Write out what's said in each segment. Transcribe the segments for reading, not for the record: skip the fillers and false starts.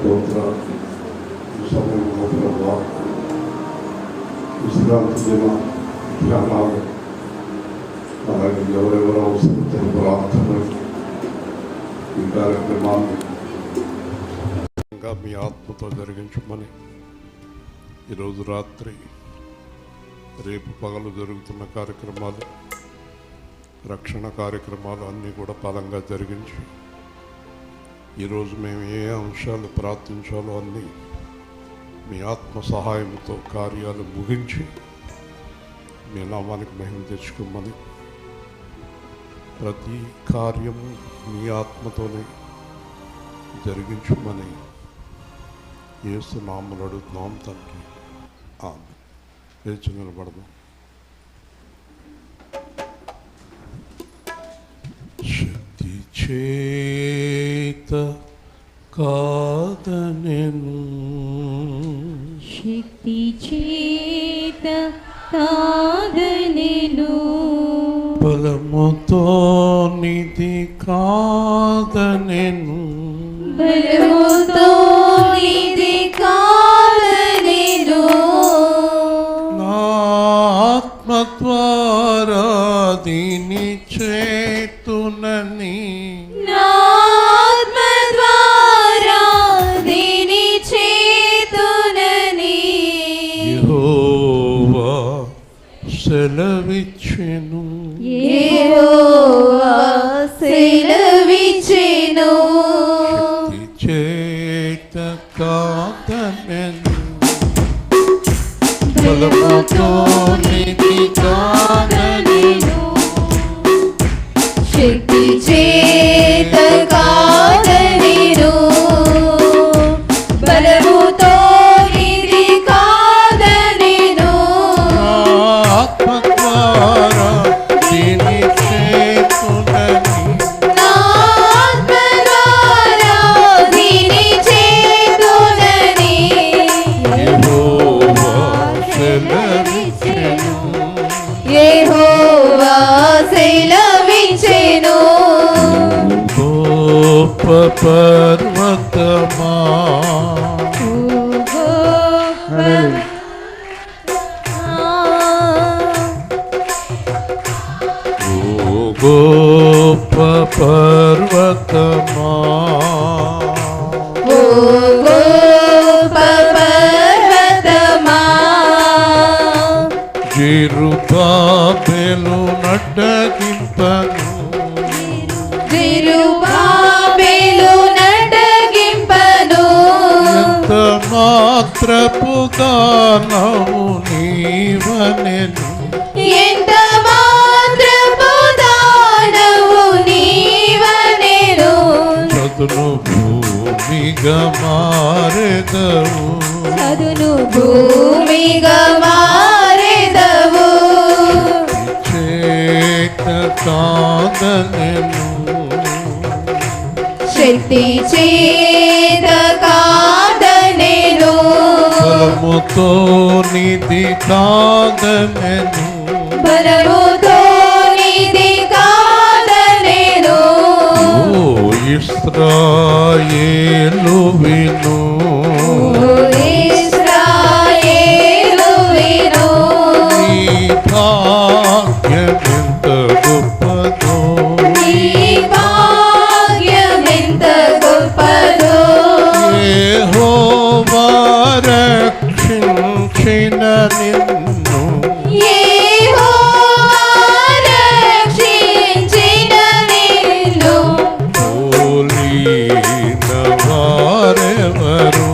స్తోత్రాలు. ఈ సమయంలో ప్రభా విశ్రాంతి దిన ధ్యానాలు, అలాగే ఎవరెవరు అవసరం ప్రార్థనలు, ఈ కార్యక్రమాన్ని మీ ఆత్మతో జరిగించమని ఈరోజు రాత్రి రేపు పగలు జరుగుతున్న కార్యక్రమాలు, రక్షణ కార్యక్రమాలు అన్నీ కూడా బలంగా జరిగించి ఈరోజు మేము ఏ అంశాలు ప్రార్థించాలో అన్నీ మీ ఆత్మ సహాయంతో కార్యాలు ముగించి మీ నామానికి మహిమ తెచ్చుకోమని, ప్రతి కార్యము మీ ఆత్మతోనే జరిగించమని యేసు నామములో అడుగుతున్నాం తండ్రి. ఆమేన్. లేచి నిలబడదాం. శక్తి చేత కాదనెను, శక్తి చేత కాదనెను, బలముతో నిధి కాదనెను, బలముతో నిధి కాదనెను, నా ఆత్మ ద్వారా దీని చేతునని, నా ఆత్మ ద్వారా దీని చేతునని యెహోవా సెలవిచ్చెను, యెహోవా సెలవిచ్చెను, శక్తి చేత కాదనెను, బలముతో నిధి కాదనెను, శక్తి చేత కాదనెను, బలముతో నిధి కాదనెను, ఆత్మ ద్వారా దీని చేతునని, నా ఆత్మ ద్వారా దీని చేతునని యెహోవా సెలవిచ్చెను, యెహోవా సెలవిచ్చెను, గొప్ప పర్వతమా, గొప్ప పర్వతమా, ఓ గొప్ప పర్వతమా, జెరుబాబెలు నడ్డగింపను, జెరుబాబెలు నడగింపను, ఎంత మాత్రపు దానము నీవనెను, ఎంత మాత్రపు దానవు నీవనెను, చదును భూమిగా మారెదవు, చదును భూమిగా మారెదవు, చేత కాదనెను, శక్తి చేత కాదనెను, బలముతో నిధి కాదనెను, బలముతో నిధి కాదనెను, ఓ ఇశ్రాయేలు విను, ఓ ఇశ్రాయేలు విను, నీ భాగ్యమెంత గొప్పదో, నీ భాగ్యమెంత గొప్పదో, యెహోవా రక్షించిన నిన్ను, యెహోవా రక్షించిన నిన్ను, పోలిన వారెవరు,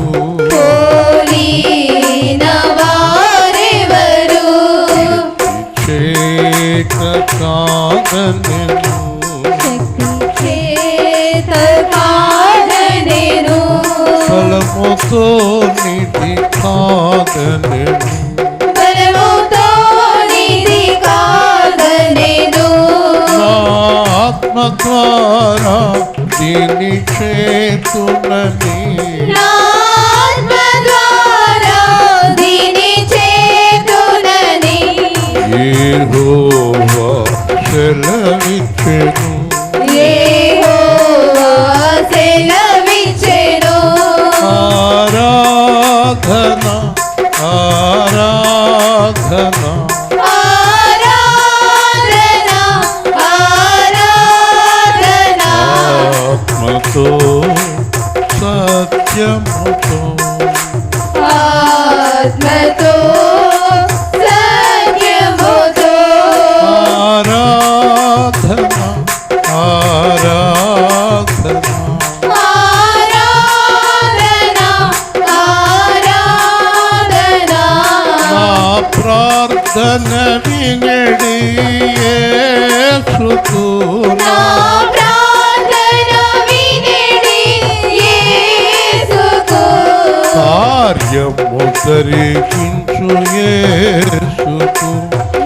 పోలిన వారెవరు, చేత కాదనెను, శక్తి చేత కాదనెను, బలముతో నిధి కాదనెను, బలముతో నిధి కాదనెను, నా ఆత్మ ద్వారా దీని చేతునని, నా ఆత్మ ద్వారా దీని చేతునని యెహోవా సెలవిచ్చెను, యెహోవా సెలవిచ్చెను, సత్యముతో ఆత్మతో సత్యముతో ఆరాధన ఆరాధన ఆరాధన ఆరాధన నా ప్రార్థన వినడి యేసుకు నా ప్రార్థన వినిడి యేసుకు కార్యము జరిగించు యేసుకు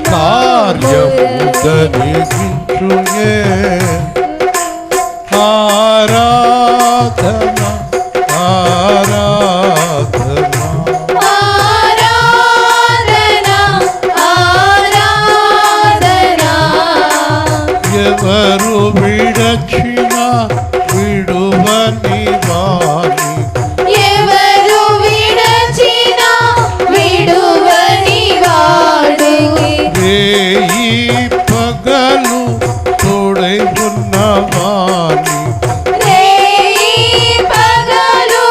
కార్యము జరిగించు ఆరాధన ఆరాధన ఆరాధన ఆరాధన ఎవరు విడచిన విడువని వాణి ఎవరు విడచిన విడువని వాడికి వేయి పగలు తోడై ఉన్నవాణి రేయి పగలు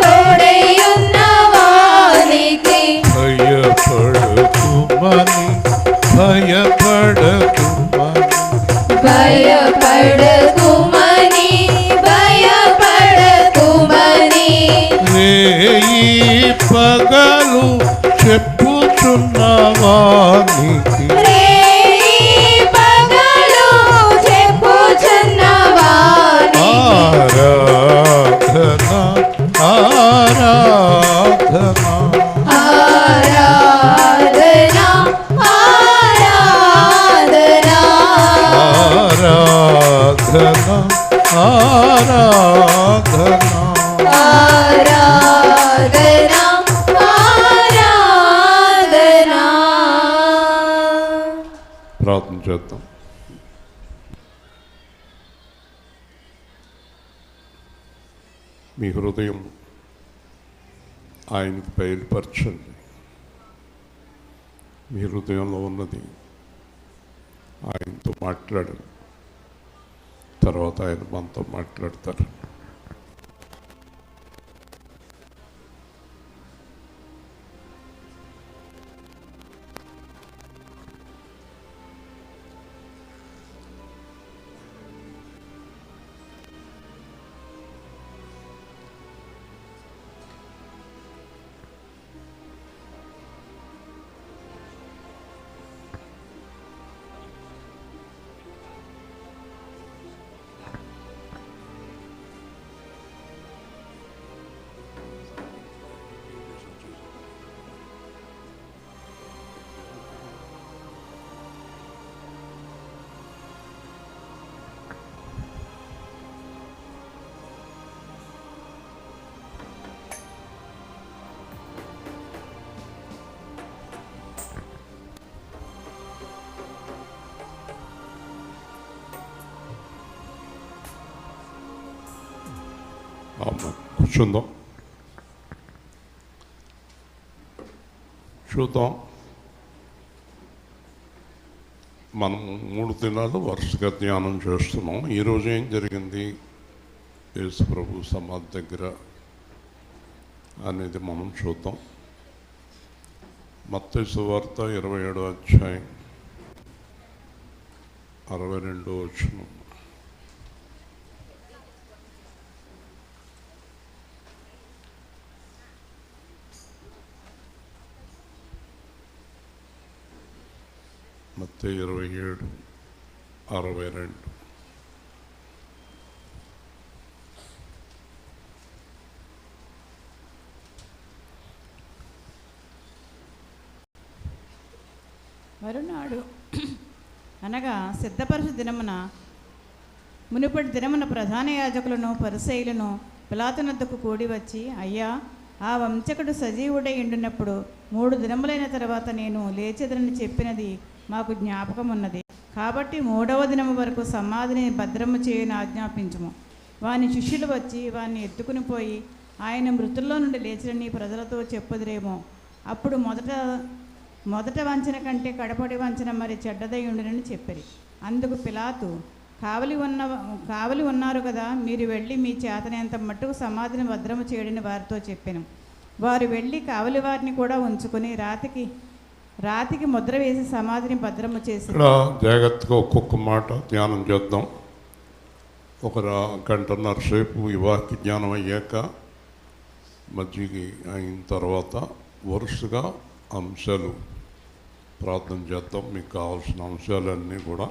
తోడైయున్న వానికి భయపడకుమని భయపడకుమని భయపడకుమని భయపడకుమని వేయి పగలు చెప్పుచున్నవానికి రేయి పగలు చెప్పుచున్న వానికి ఆరాధన ఆరాధన ఆరాధన ఆరాధన ఆరాధన ఆరాధన ఆరాధన ఆరాధన ప్రార్థన చేద్దాం. మీ హృదయం ఆయనకు బయలుపరచండి. మీ హృదయంలో ఉన్నది ఆయనతో మాట్లాడండి. తర్వాత ఆయన మనతో మాట్లాడతారు. కూర్చుందాం. చూద్దాం. మనం 3 దినాలు వరుసగా ధ్యానం చేస్తున్నాం. ఈరోజు ఏం జరిగింది యేసు ప్రభు సమాధి దగ్గర అనేది మనం చూద్దాం. మత్తయి సువార్త 27వ అధ్యాయం 62వ వచనం. మత్తయి 27:62. మరునాడు అనగా సిద్ధపరచు దినమున మునుపటి దినమున ప్రధాన యాజకులను పరిసయ్యులను పిలాతునొద్దకు కూడి వచ్చి, అయ్యా, ఆ వంచకుడు సజీవుడై ఉండినప్పుడు 3 దినములైన తర్వాత నేను లేచెదనని చెప్పినది మాకు జ్ఞాపకం ఉన్నది. కాబట్టి 3వ దినము వరకు సమాధిని భద్రము చేయని ఆజ్ఞాపించుము. వాని శిష్యులు వచ్చి వారిని ఎత్తుకుని పోయి ఆయన మృతుల్లో నుండి లేచిరని ప్రజలతో చెప్పుదురేమో. అప్పుడు మొదట వంచన కంటే కడపడి వంచన మరి చెడ్డదై ఉండునని చెప్పిరి. అందుకు పిలాతు, కావలి ఉన్నారు కదా, మీరు వెళ్ళి మీ చేతనంత మట్టుకు సమాధిని భద్రము చేయడని వారితో చెప్పాను. వారు వెళ్ళి కావలి వారిని కూడా ఉంచుకొని రాతికి ముద్ర వేసి సమాధిని భద్రము చేసి. ఇక్కడ జాగ్రత్తగా ఒక్కొక్క మాట ధ్యానం చేద్దాం. ఒక గంటన్నర సేపు ఈ వాక్య జ్ఞానం అయ్యాక మధ్యకి అయిన తర్వాత వరుసగా అంశాలు ప్రార్థన చేద్దాం. మీకు కావాల్సిన అంశాలన్నీ కూడా.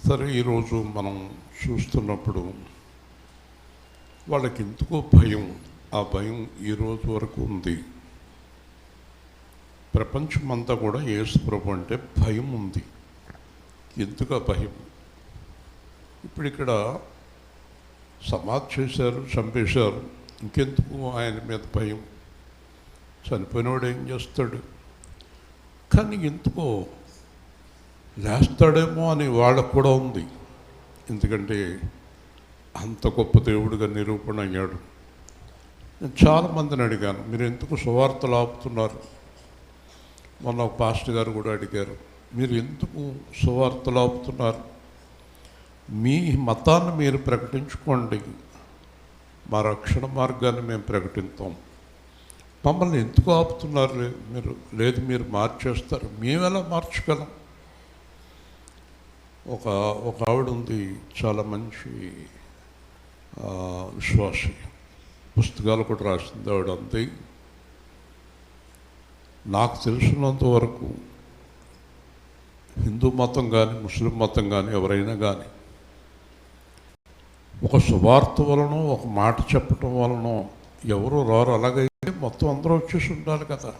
సరే, ఈరోజు మనం చూస్తున్నప్పుడు వాళ్ళకి ఎందుకో భయం. ఆ భయం ఈరోజు వరకు ఉంది. ప్రపంచమంతా కూడా యేసుప్రభు అంటే భయం ఉంది. ఎందుకు ఆ భయం? ఇప్పుడు ఇక్కడ సమాధి చేశారు, చంపేశారు, ఇంకెందుకు ఆయన మీద భయం? చనిపోయినవాడు ఏం చేస్తాడు? కానీ ఎందుకో లేస్తాడేమో అని వాళ్ళకు కూడా ఉంది. ఎందుకంటే అంత గొప్ప దేవుడిగా నిరూపణ అయ్యాడు. నేను చాలామందిని అడిగాను, మీరు ఎందుకు సువార్తలు ఆపుతున్నారు? మొన్న ఒక పాస్టర్ గారు కూడా అడిగారు, మీరు ఎందుకు సువార్తలు ఆపుతున్నారు? మీ మతాన్ని మీరు ప్రకటించుకోండి, మా రక్షణ మార్గాన్ని మేము ప్రకటిస్తాం. మమ్మల్ని ఎందుకు ఆపుతున్నారు? మీరు మార్చేస్తారు. మేము ఎలా మార్చగలం? ఒక ఆవిడ ఉంది, చాలా మంచి విశ్వాసి, పుస్తకాలు కూడా రాసింది ఆవిడ. అంతే, నాకు తెలిసినంత వరకు హిందూ మతం కానీ ముస్లిం మతం కానీ ఎవరైనా కానీ ఒక సువార్త వలన, ఒక మాట చెప్పటం వలన ఎవరు రారు. అలాగైతే మొత్తం అందరూ వచ్చేసి ఉండాలి కదా.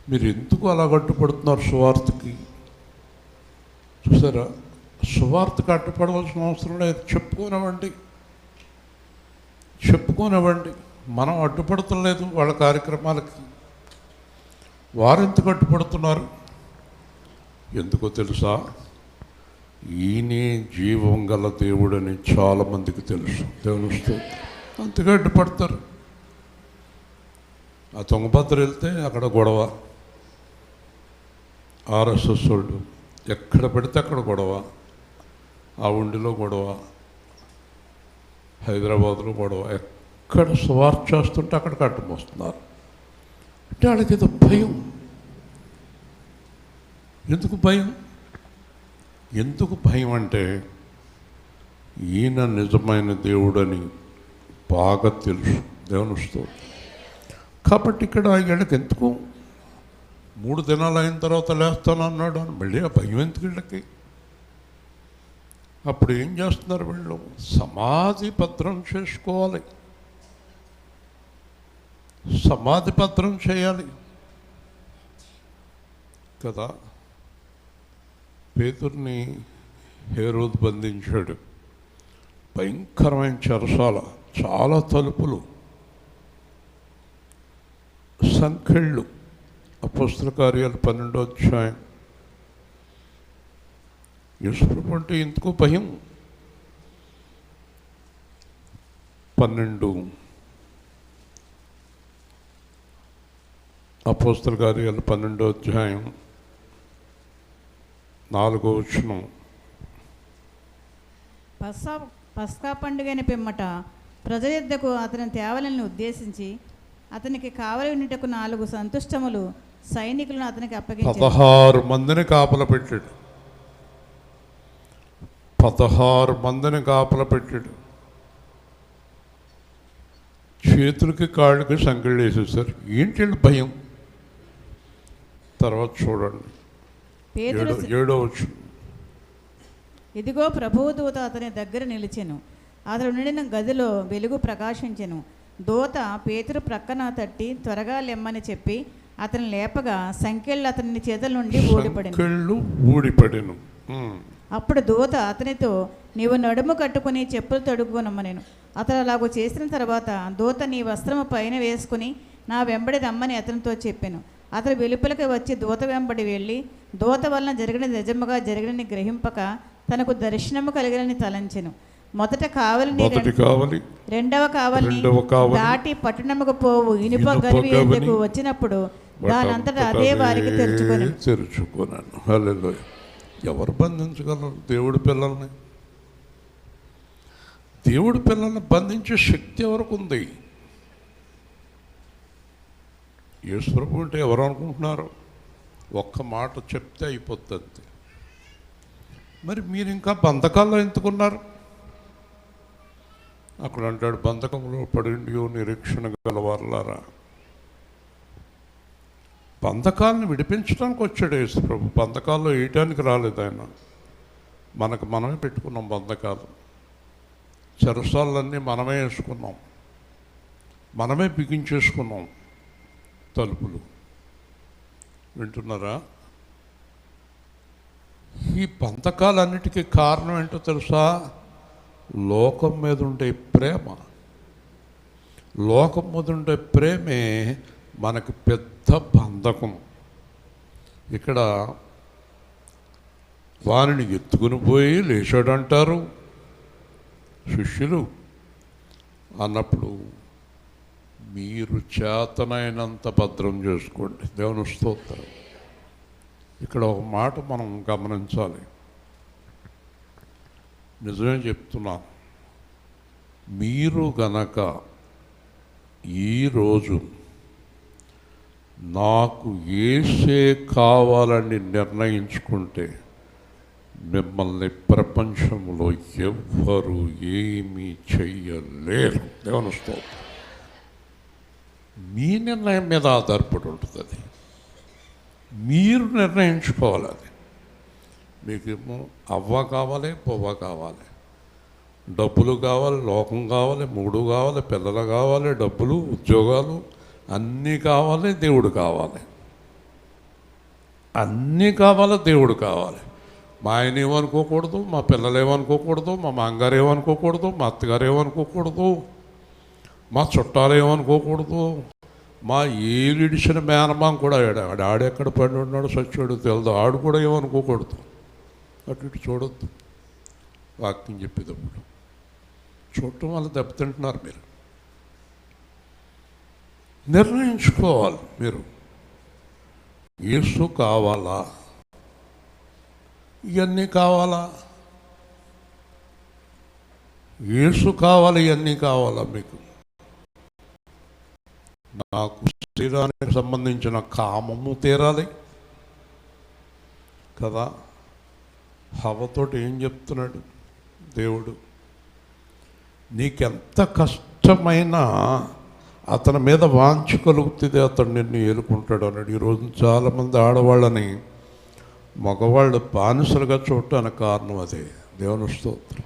మీరు ఎందుకు అలా కట్టుపడుతున్నారు సువార్తకి? చూసారా, సువార్తకు అడ్డుపడవలసిన అవసరం లేదు. చెప్పుకోనివ్వండి. మనం అడ్డుపడతలేదు వాళ్ళ కార్యక్రమాలకి. వారు ఎందుకు అడ్డుపడుతున్నారు? ఎందుకో తెలుసా? ఈయనే జీవం గల దేవుడని చాలామందికి తెలుసు. తెలుస్తూ అంతగా అడ్డుపడతారు. ఆ తుంగభద్ర వెళ్తే అక్కడ గొడవ, ఆర్ఎస్ఎస్ వాళ్ళు ఎక్కడ పెడితే అక్కడ గొడవ, ఆ ఉండిలో గొడవ, హైదరాబాద్లో గొడవ, ఎక్కడ సువార్త చేస్తుంటే అక్కడికి అడ్డం వస్తున్నారు. అంటే వాళ్ళకి ఏదో భయం. ఎందుకు భయం అంటే ఈయన నిజమైన దేవుడని బాగా తెలుసు దేవునిస్తూ. కాబట్టి ఇక్కడ వీళ్ళకి ఎందుకు 3 దినాలు అయిన తర్వాత లేస్తానన్నాడు అని మళ్ళీ ఆ భయం ఎందుకు వీళ్ళకి? అప్పుడు ఏం చేస్తున్నారు వీళ్ళు? సమాధి భద్రం చేసుకోవాలి, సమాధి భద్రం చేయాలి కదా. పేతుర్ని హేరోదు బంధించాడు. భయంకరమైన చెరసాల, చాలా తలుపులు, సంఖ్యళ్ళు. అపోస్తల కార్యాలు 12వ అధ్యాయం. యేసుప్రభు అంటే ఎందుకో భయం. 12 అపోస్తల కార్యాలు 12వ అధ్యాయం 4వ వచనం. పస్కా పండుగైన పిమ్మట ప్రజల యొద్దకు అతని తేవలని ఉద్దేశించి అతనికి కావలి ఉన్నటకు 4 సంతుష్టములు సైనికులను అతనికి అప్పగించారు. 16 మందిని కాపలా పెట్టాడు. 16 మందిని కాపలా పెట్టాడు. చేతులకి కాళ్ళకి సంకెళ్ళు వేసేసారు. ఏంటి భయం? తర్వాత చూడండి, 7వ వచనం. ఇదిగో ప్రభువు దూత అతని దగ్గర నిలిచెను. అతడు నిండిన గదిలో వెలుగు ప్రకాశించెను. దూత పేతురు ప్రక్కన తట్టి త్వరగా లెమ్మని చెప్పి అతని లేపగా సంకెళ్ళు అతని చేతుల నుండి ఊడిపడెను. అప్పుడు దూత అతనితో, నీవు నడుము కట్టుకుని చెప్పులు తొడుగునమ్మనెను. అతడు అలాగూ చేసిన తర్వాత దూత, నీ వస్త్రము పైన వేసుకుని నా వెంబడి రమ్మని అతనితో చెప్పాను. అతడు వెలుపలికి వచ్చి దూత వెంబడి వెళ్ళి దూత వలన జరిగిన నిజముగా జరిగినని గ్రహింపక తనకు దర్శనము కలిగినని తలంచెను. మొదట కావలిని, రెండవ కావలిని దాటి పట్టణముకు పోవు ఇనుప గరివి ఎందుకు వచ్చినప్పుడు దానంతటా అదే వారికి తెరుచుకున్నాను. హల్లెలూయా. ఎవరు బంధించగలరు దేవుడి పిల్లల్ని? దేవుడి పిల్లల్ని బంధించే శక్తి ఎవరికి ఉంది? యేసు ప్రభు అంటే ఎవరు అనుకుంటున్నారు? ఒక్క మాట చెప్తే అయిపోతుంది. మరి మీరు ఇంకా బంధకాల్లో ఎందుకున్నారు? అక్కడ అంటాడు, బంధకంలో పడిండి నిరీక్షణ గలవారులారా. బంధకాలను విడిపించడానికి వచ్చాడు యేసు ప్రభు. బంధకాల్లో వేయటానికి రాలేదు ఆయన. మనమే పెట్టుకున్నాం బంధకాలు. చెరసాలన్నీ మనమే వేసుకున్నాం, మనమే బిగించేసుకున్నాం తలుపులు. వింటున్నారా? ఈ బంధకాలన్నిటికీ కారణం ఏంటో తెలుసా? లోకం మీద ఉండే ప్రేమ. లోకం మీద ఉండే ప్రేమే మనకు పెద్ద బంధకం. ఇక్కడ వారిని ఎత్తుకుని పోయి లేచాడంటారు శిష్యులు. అన్నప్పుడు మీరు చేతనైనంత భద్రం చేసుకోండి. దేవుని స్తోత్రం. ఇక్కడ ఒక మాట మనం గమనించాలి. నిజమే చెప్తున్నాను. మీరు గనక ఈరోజు నాకు యేసే కావాలని నిర్ణయించుకుంటే మిమ్మల్ని ప్రపంచంలో ఎవ్వరూ ఏమీ చెయ్యలేరు. దేవుని స్తోత్రం. మీ నిర్ణయం మీద ఆధారపడి ఉంటుంది అది. మీరు నిర్ణయించుకోవాలి. అది మీకేమో అవ్వ కావాలి, పువ్వ కావాలి, డబ్బులు కావాలి, లోకం కావాలి, మూడు కావాలి, పిల్లలు కావాలి, డబ్బులు, ఉద్యోగాలు అన్నీ కావాలి, దేవుడు కావాలి. అన్నీ కావాలి, దేవుడు కావాలి. మా ఆయన ఏమనుకోకూడదు, మా పిల్లలు ఏమనుకోకూడదు, మా మామగారు ఏమనుకోకూడదు, మా అత్తగారు ఏమనుకోకూడదు, మా చుట్టాలు ఏమనుకోకూడదు, మా ఏలిడిచిన మేనమాం కూడా ఆడెక్కడ పడి ఉన్నాడు సచ్చాడు తెలదు, ఆడు కూడా ఏమనుకోకూడదు. అటు ఇటు చూడొద్దు. వాక్యం చెప్పేటప్పుడు చూడటం వల్ల దెబ్బతింటున్నారు. మీరు నిర్ణయించుకోవాలి. మీరు యేసు కావాలా, ఇవన్నీ కావాలా? యేసు కావాలి, ఇవన్నీ కావాలా మీకు? నాకు శరీరానికి సంబంధించిన కామము తీరాలి కదా. హవ్వతోటి ఏం చెప్తున్నాడు దేవుడు? నీకెంత కష్టమైనా అతని మీద వాంఛ కలుగుతుంది, అతడు నిన్ను ఏలుకుంటాడు అన్నాడు. ఈరోజు చాలామంది ఆడవాళ్ళని మగవాళ్ళు బానిసలుగా చూడటానికి కారణం అదే. దేవుని స్తోత్రం.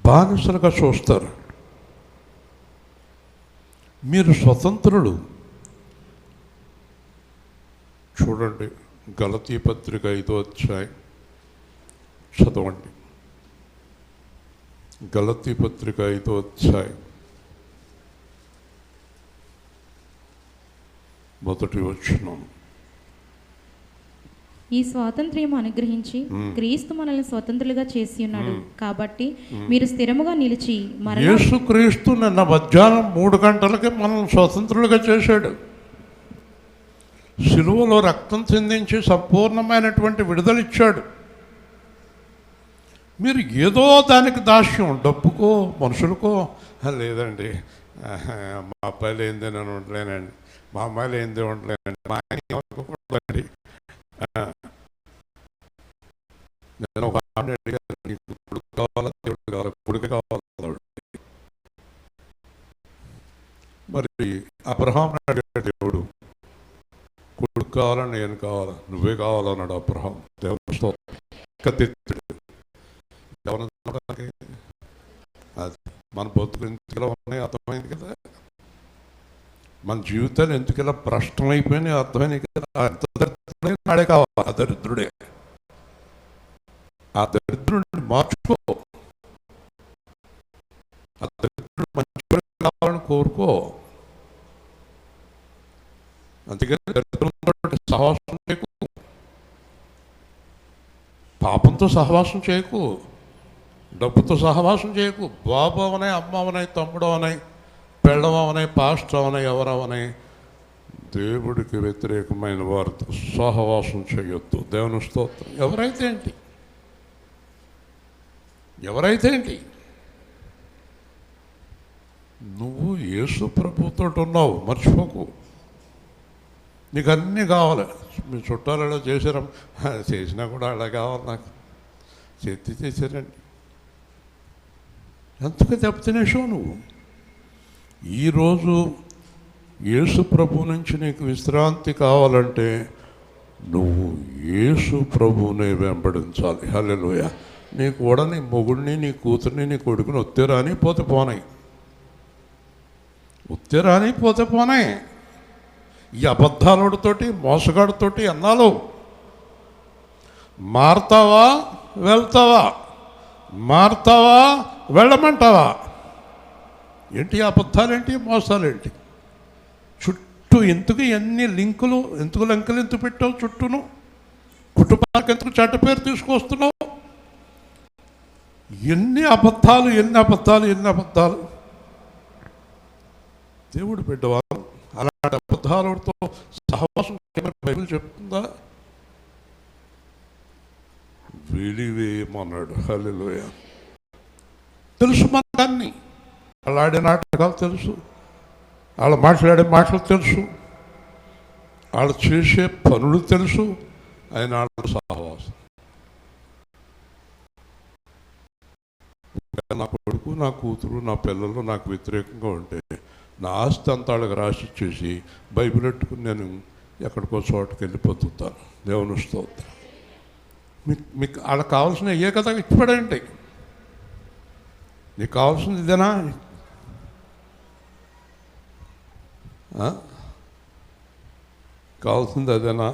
బానిసలుగా చూస్తారు. మీరు స్వతంత్రులు. చూడండి, గలతీ పత్రిక 5వ అధ్యాయం చదవండి. గలతీ పత్రిక 5వ అధ్యాయం మొదటి వచనం. ఈ స్వాతంత్ర్యం అనుగ్రహించి క్రీస్తు మనల్ని స్వతంత్రులుగా చేసి ఉన్నాడు కాబట్టి మీరు స్థిరముగా నిలిచి యేసుక్రీస్తు నిన్న మధ్యాహ్నం 3 గంటలకి మనల్ని స్వతంత్రులుగా చేశాడు. సిలువలో రక్తం చిందించి సంపూర్ణమైనటువంటి విడుదలిచ్చాడు. మీరు ఏదో దానికి దాస్యం, డబ్బుకో మనుషులకో, లేదండి మా అబ్బాయిలు ఏంది నేను ఉండలేనండి, మా అమ్మాయిలు ఏంది ఉండలేనండి, మా ఆయన ఏమనుకోకూడదండి. నేను ఒక ఆమె అడిగాను, నీకు కొడుకు కావాలా దేవుడు కావాలా? కొడుకు కావాలా? మరి అబ్రహాం అడిగాడు దేవుడు, కొడుకు కావాలా నేను కావాలా? నువ్వే కావాలన్నాడు అబ్రహాం. దేవుని స్తోత్రం. అది మన బతుకులు ఎందుకు ఉన్నాయి అర్థమైంది కదా. మన జీవితాలు ఎందుకు ఇలా భ్రష్టమైపోయినాయి అర్థమైంది కదా. ఆడే కావాలి, ఆ దరిద్రుడే. ఆ దరిద్రుడిని మార్చుకో. ఆ దరిద్రుడు మంచి కావాలని కోరుకో. అందుకని దరిద్రులతో సహవాసం చేయకు, పాపంతో సహవాసం చేయకు, డబ్బుతో సహవాసం చేయకు. బాబు అవనాయి, అమ్మ అవనాయి, తమ్ముడు అవనాయి, పెళ్ళం అవనాయి, పాస్టర్ అవనాయి, ఎవరవనాయి, దేవుడికి వ్యతిరేకమైన వారితో సహవాసం చేయొద్దు. దేవుని స్తోత్రం. ఎవరైతే ఏంటి, ఎవరైతే ఏంటి, నువ్వు యేసు ప్రభుతో ఉన్నావు, మర్చిపోకు. నీకు అన్నీ కావాలి. మీ చుట్టాలు ఎలా చేశారా, చేసినా కూడా అలా కావాలి. నాకు చేశారండి. ఎంతగా దెబ్బతినేసావు నువ్వు. ఈరోజు యేసు ప్రభు నుంచి నీకు విశ్రాంతి కావాలంటే నువ్వు యేసు ప్రభువునే వెంబడించాలి. హల్లెలూయా. నీ కూడా నీ మొగుడిని, నీ కూతుర్ని, నీ కొడుకుని ఒత్తే రాని పోతే పోనాయి, ఒత్తే రాని పోతే పోనాయి. ఈ అబద్ధాలుడితోటి, మోసగాడితోటి అన్నాలు మారుతావా వెళ్తావా, మారుతావా వెళ్ళమంటావా? ఏంటి అబద్ధాలేంటి, మోసాలేంటి? చుట్టూ ఎందుకు ఎన్ని లింకులు, ఎందుకు లింకులు ఎందుకు పెట్టావు చుట్టూను? కుటుంబానికి ఎందుకు చెడ్డ పేరు తీసుకొస్తున్నావు? ఎన్ని అబద్ధాలు, ఎన్ని అబద్ధాలు, ఎన్ని అబద్ధాలు. దేవుడు బిడ్డవారు అలాంటి అబద్ధాలతో సహవాసం బైబిల్ చెప్తుందా? వెలివేయమన్నాడు. హల్లెలూయా. తెలుసు మనకన్నీ. వాళ్ళు ఆడే నాటకాలు తెలుసు, వాళ్ళు మాట్లాడే మాటలు తెలుసు, వాళ్ళు చేసే పనులు తెలుసు. ఆయన వాళ్ళ సహవాసం. నా కొడుకు, నా కూతురు, నా పిల్లలు నాకు వ్యతిరేకంగా ఉంటే నా ఆస్తి అంతా వాళ్ళకి రాసిచ్చేసి బైబిల్ పెట్టుకుని నేను ఎక్కడికో చోటుకి వెళ్ళి పొద్దుతాను. దేవుని స్తోత్రం. మీకు వాళ్ళకి కావాల్సిన ఏ కదా ఇచ్చిపడండి. నీకు కావాల్సింది ఇదేనా? కావాల్సింది అదేనా?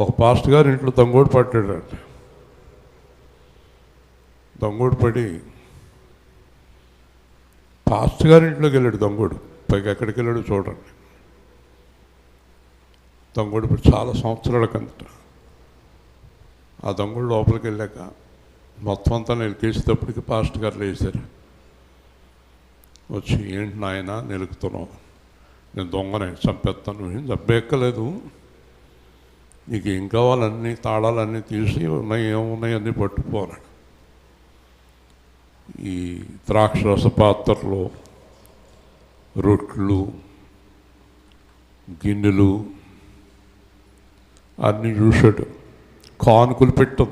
ఒక పాస్టర్ గారు ఇంట్లో దొంగోడు పట్టాడంట. దొంగోడు పడి పాస్టర్ గారి ఇంట్లోకి వెళ్ళాడు దొంగోడు. పైకి ఎక్కడికి వెళ్ళాడు చూడండి. దొంగోడు పడి చాలా సంవత్సరాల కిందట. ఆ దొంగోడు లోపలికి వెళ్ళాక మొత్తం అంతా నిలికేసేటప్పటికి పాస్టర్ గారు లేచారు. వచ్చి, ఏంటి నాయన నిలుకుతున్నావు? నేను దొంగనే, చంపేస్తాను. చంపేక్కలేదు, నీకు ఏం కావాలన్నీ తాళాలన్నీ తీసి ఉన్నాయి, ఏమున్నాయి అన్నీ పట్టుకోవాలి. ఈ ద్రాక్షరస పాత్రలు, రొట్లు, గిన్నెలు అన్నీ చూశాడు. కానుకలు పెట్టాం.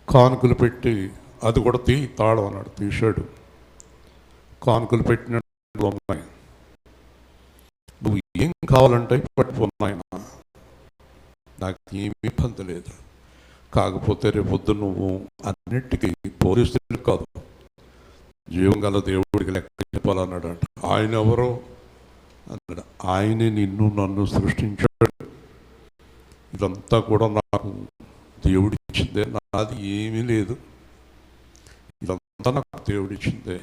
కానుకలు పెట్టి అది కూడా తాళం అన్నాడు. తీశాడు. కానుకలు పెట్టినట్టు ఉన్నాయి. నువ్వు ఏం కావాలంటే పట్టుకున్నాయన, నాకు ఏమీ ఇబ్బంది లేదు. కాకపోతే రేపొద్దు నువ్వు అన్నిటికీ పోలీసులు కాదు, జీవం గల దేవుడికి లెక్క చెప్పాలన్నాడు. అంట ఆయన ఎవరో అన్నాడు. ఆయనే నిన్ను నన్ను సృష్టించాడు. ఇదంతా కూడా నాకు దేవుడిచ్చిందే, నాది ఏమీ లేదు. ఇదంతా నాకు దేవుడిచ్చిందే.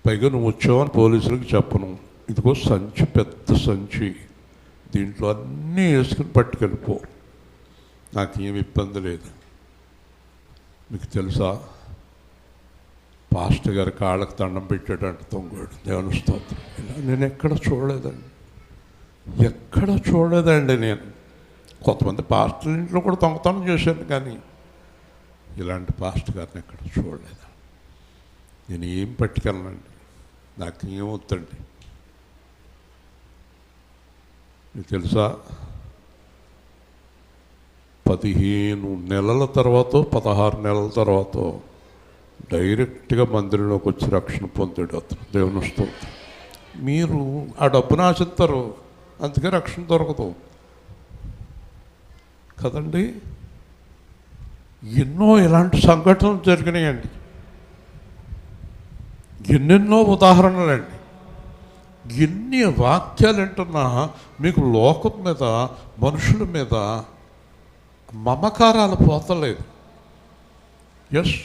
పైగా నువ్వు వచ్చావని పోలీసులకు చెప్పను. ఇదిగో సంచి, పెద్ద సంచి, దీంట్లో అన్నీ వేసుకుని పట్టుకెళ్ళిపో, నాకేమి ఇబ్బంది లేదు. మీకు తెలుసా, పాస్టర్ గారి కాళ్ళకు దండం పెట్టాడంట దొంగోడు. దేవుని స్తోత్రం. ఇలా నేను ఎక్కడ చూడలేదండి, ఎక్కడ చూడలేదండి. నేను కొంతమంది పాస్టర్ ఇంట్లో కూడా దొంగతనం చేశాను, కానీ ఇలాంటి పాస్టర్ గారిని ఎక్కడ చూడలేదు. నేను ఏం పట్టుకెళ్ళనండి, నాకు ఏమవుతుందండి. మీకు తెలుసా, 15 నెలల తర్వాత 16 నెలల తర్వాత డైరెక్ట్గా మందిరంలోకి వచ్చి రక్షణ పొందాడు అతను. దేవుని స్తోత్రం. మీరు ఆ డబ్బును ఆశిస్తారు, అందుకే రక్షణ దొరకదు కదండి. ఎన్నో ఇలాంటి సంఘటనలు జరిగినాయండి, ఎన్నెన్నో ఉదాహరణలండి. ఎన్ని వాక్యాలు వింటున్నా మీకు లోకం మీద, మనుషుల మీద మమకారాలు పోతలేదు. ఎస్,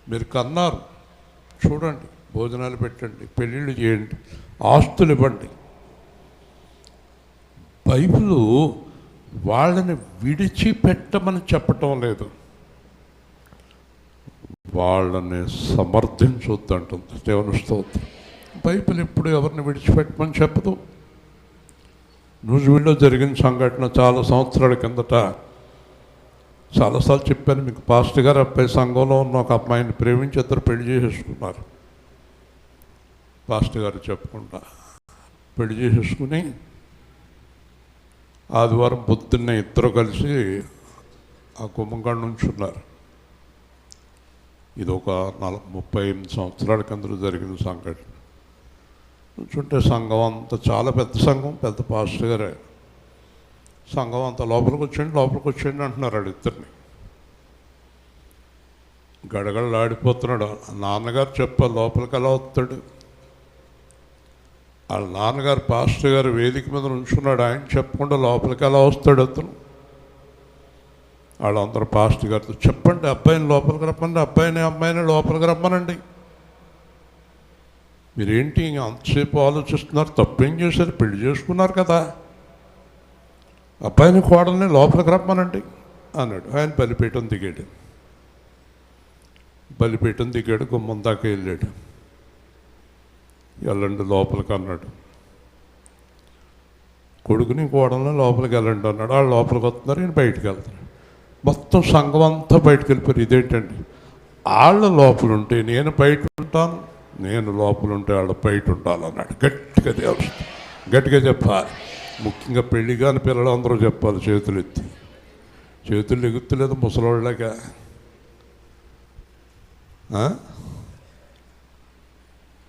మీరు కన్నారు, చూడండి, భోజనాలు పెట్టండి, పెళ్ళిళ్ళు చేయండి, ఆస్తులు ఇవ్వండి. బైబిల్ వాళ్ళని విడిచిపెట్టమని చెప్పటం లేదు, వాళ్ళని సమర్థించొద్దు అంటుంది. దేవుని స్తోత్రం. బైబిల్ ఎప్పుడు ఎవరిని విడిచిపెట్టమని చెప్పదు. నూజివీడులో జరిగిన సంఘటన చాలా సంవత్సరాల కిందట చాలాసార్లు చెప్పాను మీకు. పాస్టర్ గారు అబ్బాయి సంఘంలో ఉన్న ఒక అమ్మాయిని ప్రేమించి ఇద్దరు పెళ్లి చేసేసుకున్నారు. పాస్టర్ గారు చెప్పకుండా పెళ్లి చేసేసుకుని ఆదివారం పొద్దున్నే ఇద్దరు కలిసి ఆ గుమ్మంగాడ నుంచి ఉన్నారు. ఇది ఒక 38 సంవత్సరాల కింద జరిగిన సంఘటన. నుంచుంటే సంఘం అంతా చాలా పెద్ద సంఘం, పెద్ద పాస్టర్ గారే. సంఘం అంతా లోపలికి వచ్చేయండి అంటున్నారు వాళ్ళిద్దరిని. గడగడలు ఆడిపోతున్నాడు. నాన్నగారు చెప్పాలి లోపలికి ఎలా వస్తాడు. వాళ్ళ నాన్నగారు పాస్టర్ గారు వేదిక మీద నుంచున్నాడు. ఆయన చెప్పకుండా లోపలికి ఎలా వస్తాడు అతను. వాళ్ళందరూ పాస్టర్ గారితో చెప్పండి, అబ్బాయిని లోపలికి రమ్మనండి, అమ్మాయిని లోపలికి రమ్మనండి. మీరేంటి అంతసేపు ఆలోచిస్తున్నారు? తప్పేం చేశారు? పెళ్లి చేసుకున్నారు కదా, అబ్బాయిని కోడల్ని లోపలికి రమ్మనండి అన్నాడు. ఆయన బలిపీఠం దిగాడు, గుమ్మం దాకా వెళ్ళాడు. వెళ్ళండి లోపలికి అన్నాడు. కొడుకుని కోడల్ని లోపలికి వెళ్ళండి అన్నాడు. వాళ్ళు లోపలికి వస్తున్నారు, ఈయన బయటికి వెళ్తారు. మొత్తం సంఘం అంతా బయటకు వెళ్ళిపోయారు. ఇదేంటండి, వాళ్ళు లోపల ఉంటే నేను బయట ఉంటాను, నేను లోపల ఉంటే వాళ్ళు బయట ఉండాలన్నాడు. గట్టిగా చెప్పాలి. ముఖ్యంగా పెళ్లి కాని పిల్లలు అందరూ చెప్పాలి. చేతులు ఎగుత్తలేదు ముసలోళ్ళగా.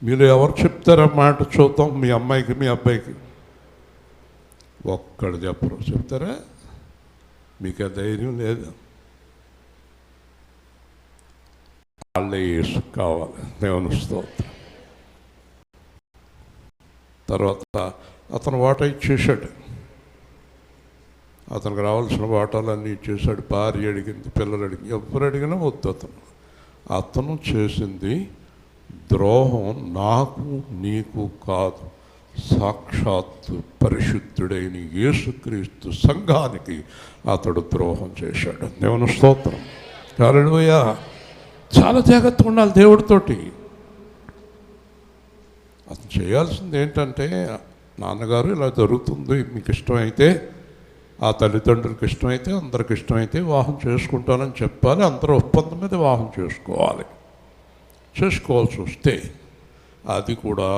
మీరు ఎవరు చెప్తారా మాట చూద్దాం? మీ అమ్మాయికి మీ అబ్బాయికి ఒక్కడు చెప్పరు. చెప్తారా? మీకు ఆ ధైర్యం లేదు. వాళ్ళే యేసు కావాలి. దేవుని స్తోత్రం. తర్వాత అతను వాటా ఇచ్చేసాడు. అతనికి రావాల్సిన వాటాలన్నీ ఇచ్చేసాడు. భార్య అడిగింది, పిల్లలు అడిగింది, ఎవరు అడిగినా వద్దు. అతను చేసింది ద్రోహం నాకు నీకు కాదు, సాక్షాత్తు పరిశుద్ధుడైన యేసుక్రీస్తు సంఘానికి అతడు ద్రోహం చేశాడు. దేవుని స్తోత్రం. హల్లెలూయా. చాలా జాగ్రత్తగా ఉండాలి దేవుడితోటి. అతను చేయాల్సింది ఏంటంటే, నాన్నగారు ఇలా జరుగుతుంది, మీకు ఇష్టమైతే, ఆ తల్లిదండ్రులకు ఇష్టమైతే, అందరికి ఇష్టమైతే వివాహం చేసుకుంటానని చెప్పాలి. అందరూ ఒప్పందం మీద వివాహం చేసుకోవాల్సి వస్తే అది కూడా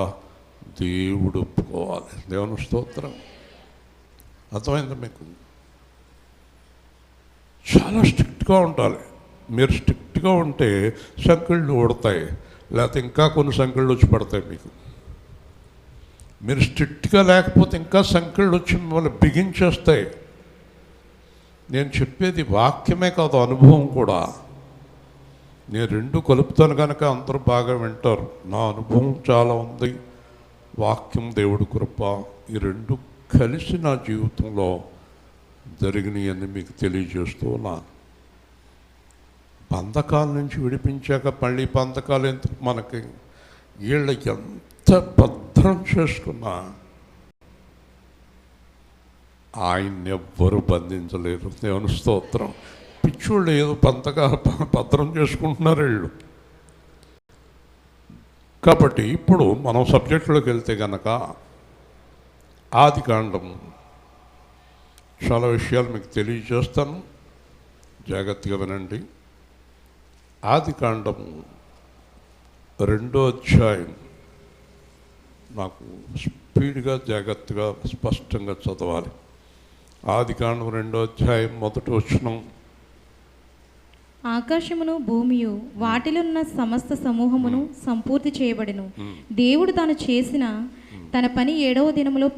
దేవుడు ఒప్పుకోవాలి. దేవుని స్తోత్రం. అర్థమైందా మీకు? చాలా స్ట్రిక్ట్గా ఉండాలి. మీరు స్ట్రిక్ట్గా ఉంటే సంఖ్యలు ఊడతాయి, లేకపోతే ఇంకా కొన్ని సంఖ్యలు వచ్చి పడతాయి మీకు. మీరు స్ట్రిక్ట్గా లేకపోతే ఇంకా సంఖ్యలు వచ్చి మిమ్మల్ని బిగించేస్తాయి. నేను చెప్పేది వాక్యమే కాదు, అనుభవం కూడా. నేను రెండు కలుపుతాను కనుక అందరూ బాగా వింటారు. నా అనుభవం చాలా ఉంది, వాక్యం దేవుడి కృప, ఈ రెండు కలిసి నా జీవితంలో జరిగినాయని మీకు తెలియజేస్తూ ఉన్నాను. బంధకాల నుంచి విడిపించాక మళ్ళీ బంధకాలు ఎందుకు మనకి? వీళ్ళ ఎంత భద్రం చేసుకున్నా ఆయన్ని ఎవ్వరూ బంధించలేరు. దేవుని స్తోత్రం. పిచ్చోళ్ళు ఏదో భద్రం చేసుకుంటున్నారు వీళ్ళు. కాబట్టి ఇప్పుడు మనం సబ్జెక్టులోకి వెళ్తే కనుక ఆదికాండం చాలా విషయాలు మీకు తెలియజేస్తాను, జాగ్రత్తగా వినండి. ఆదికాండం 2వ అధ్యాయం నాకు స్పీడ్గా జాగ్రత్తగా స్పష్టంగా చదవాలి. ఆదికాండం 2వ అధ్యాయం 1వ వచనం. ఆకాశమును భూమియు వాటిలున్న సమస్త సమూహమును సంపూర్తి చేయబడెను. దేవుడు తాను చేసిన తన పని 7వ దినములో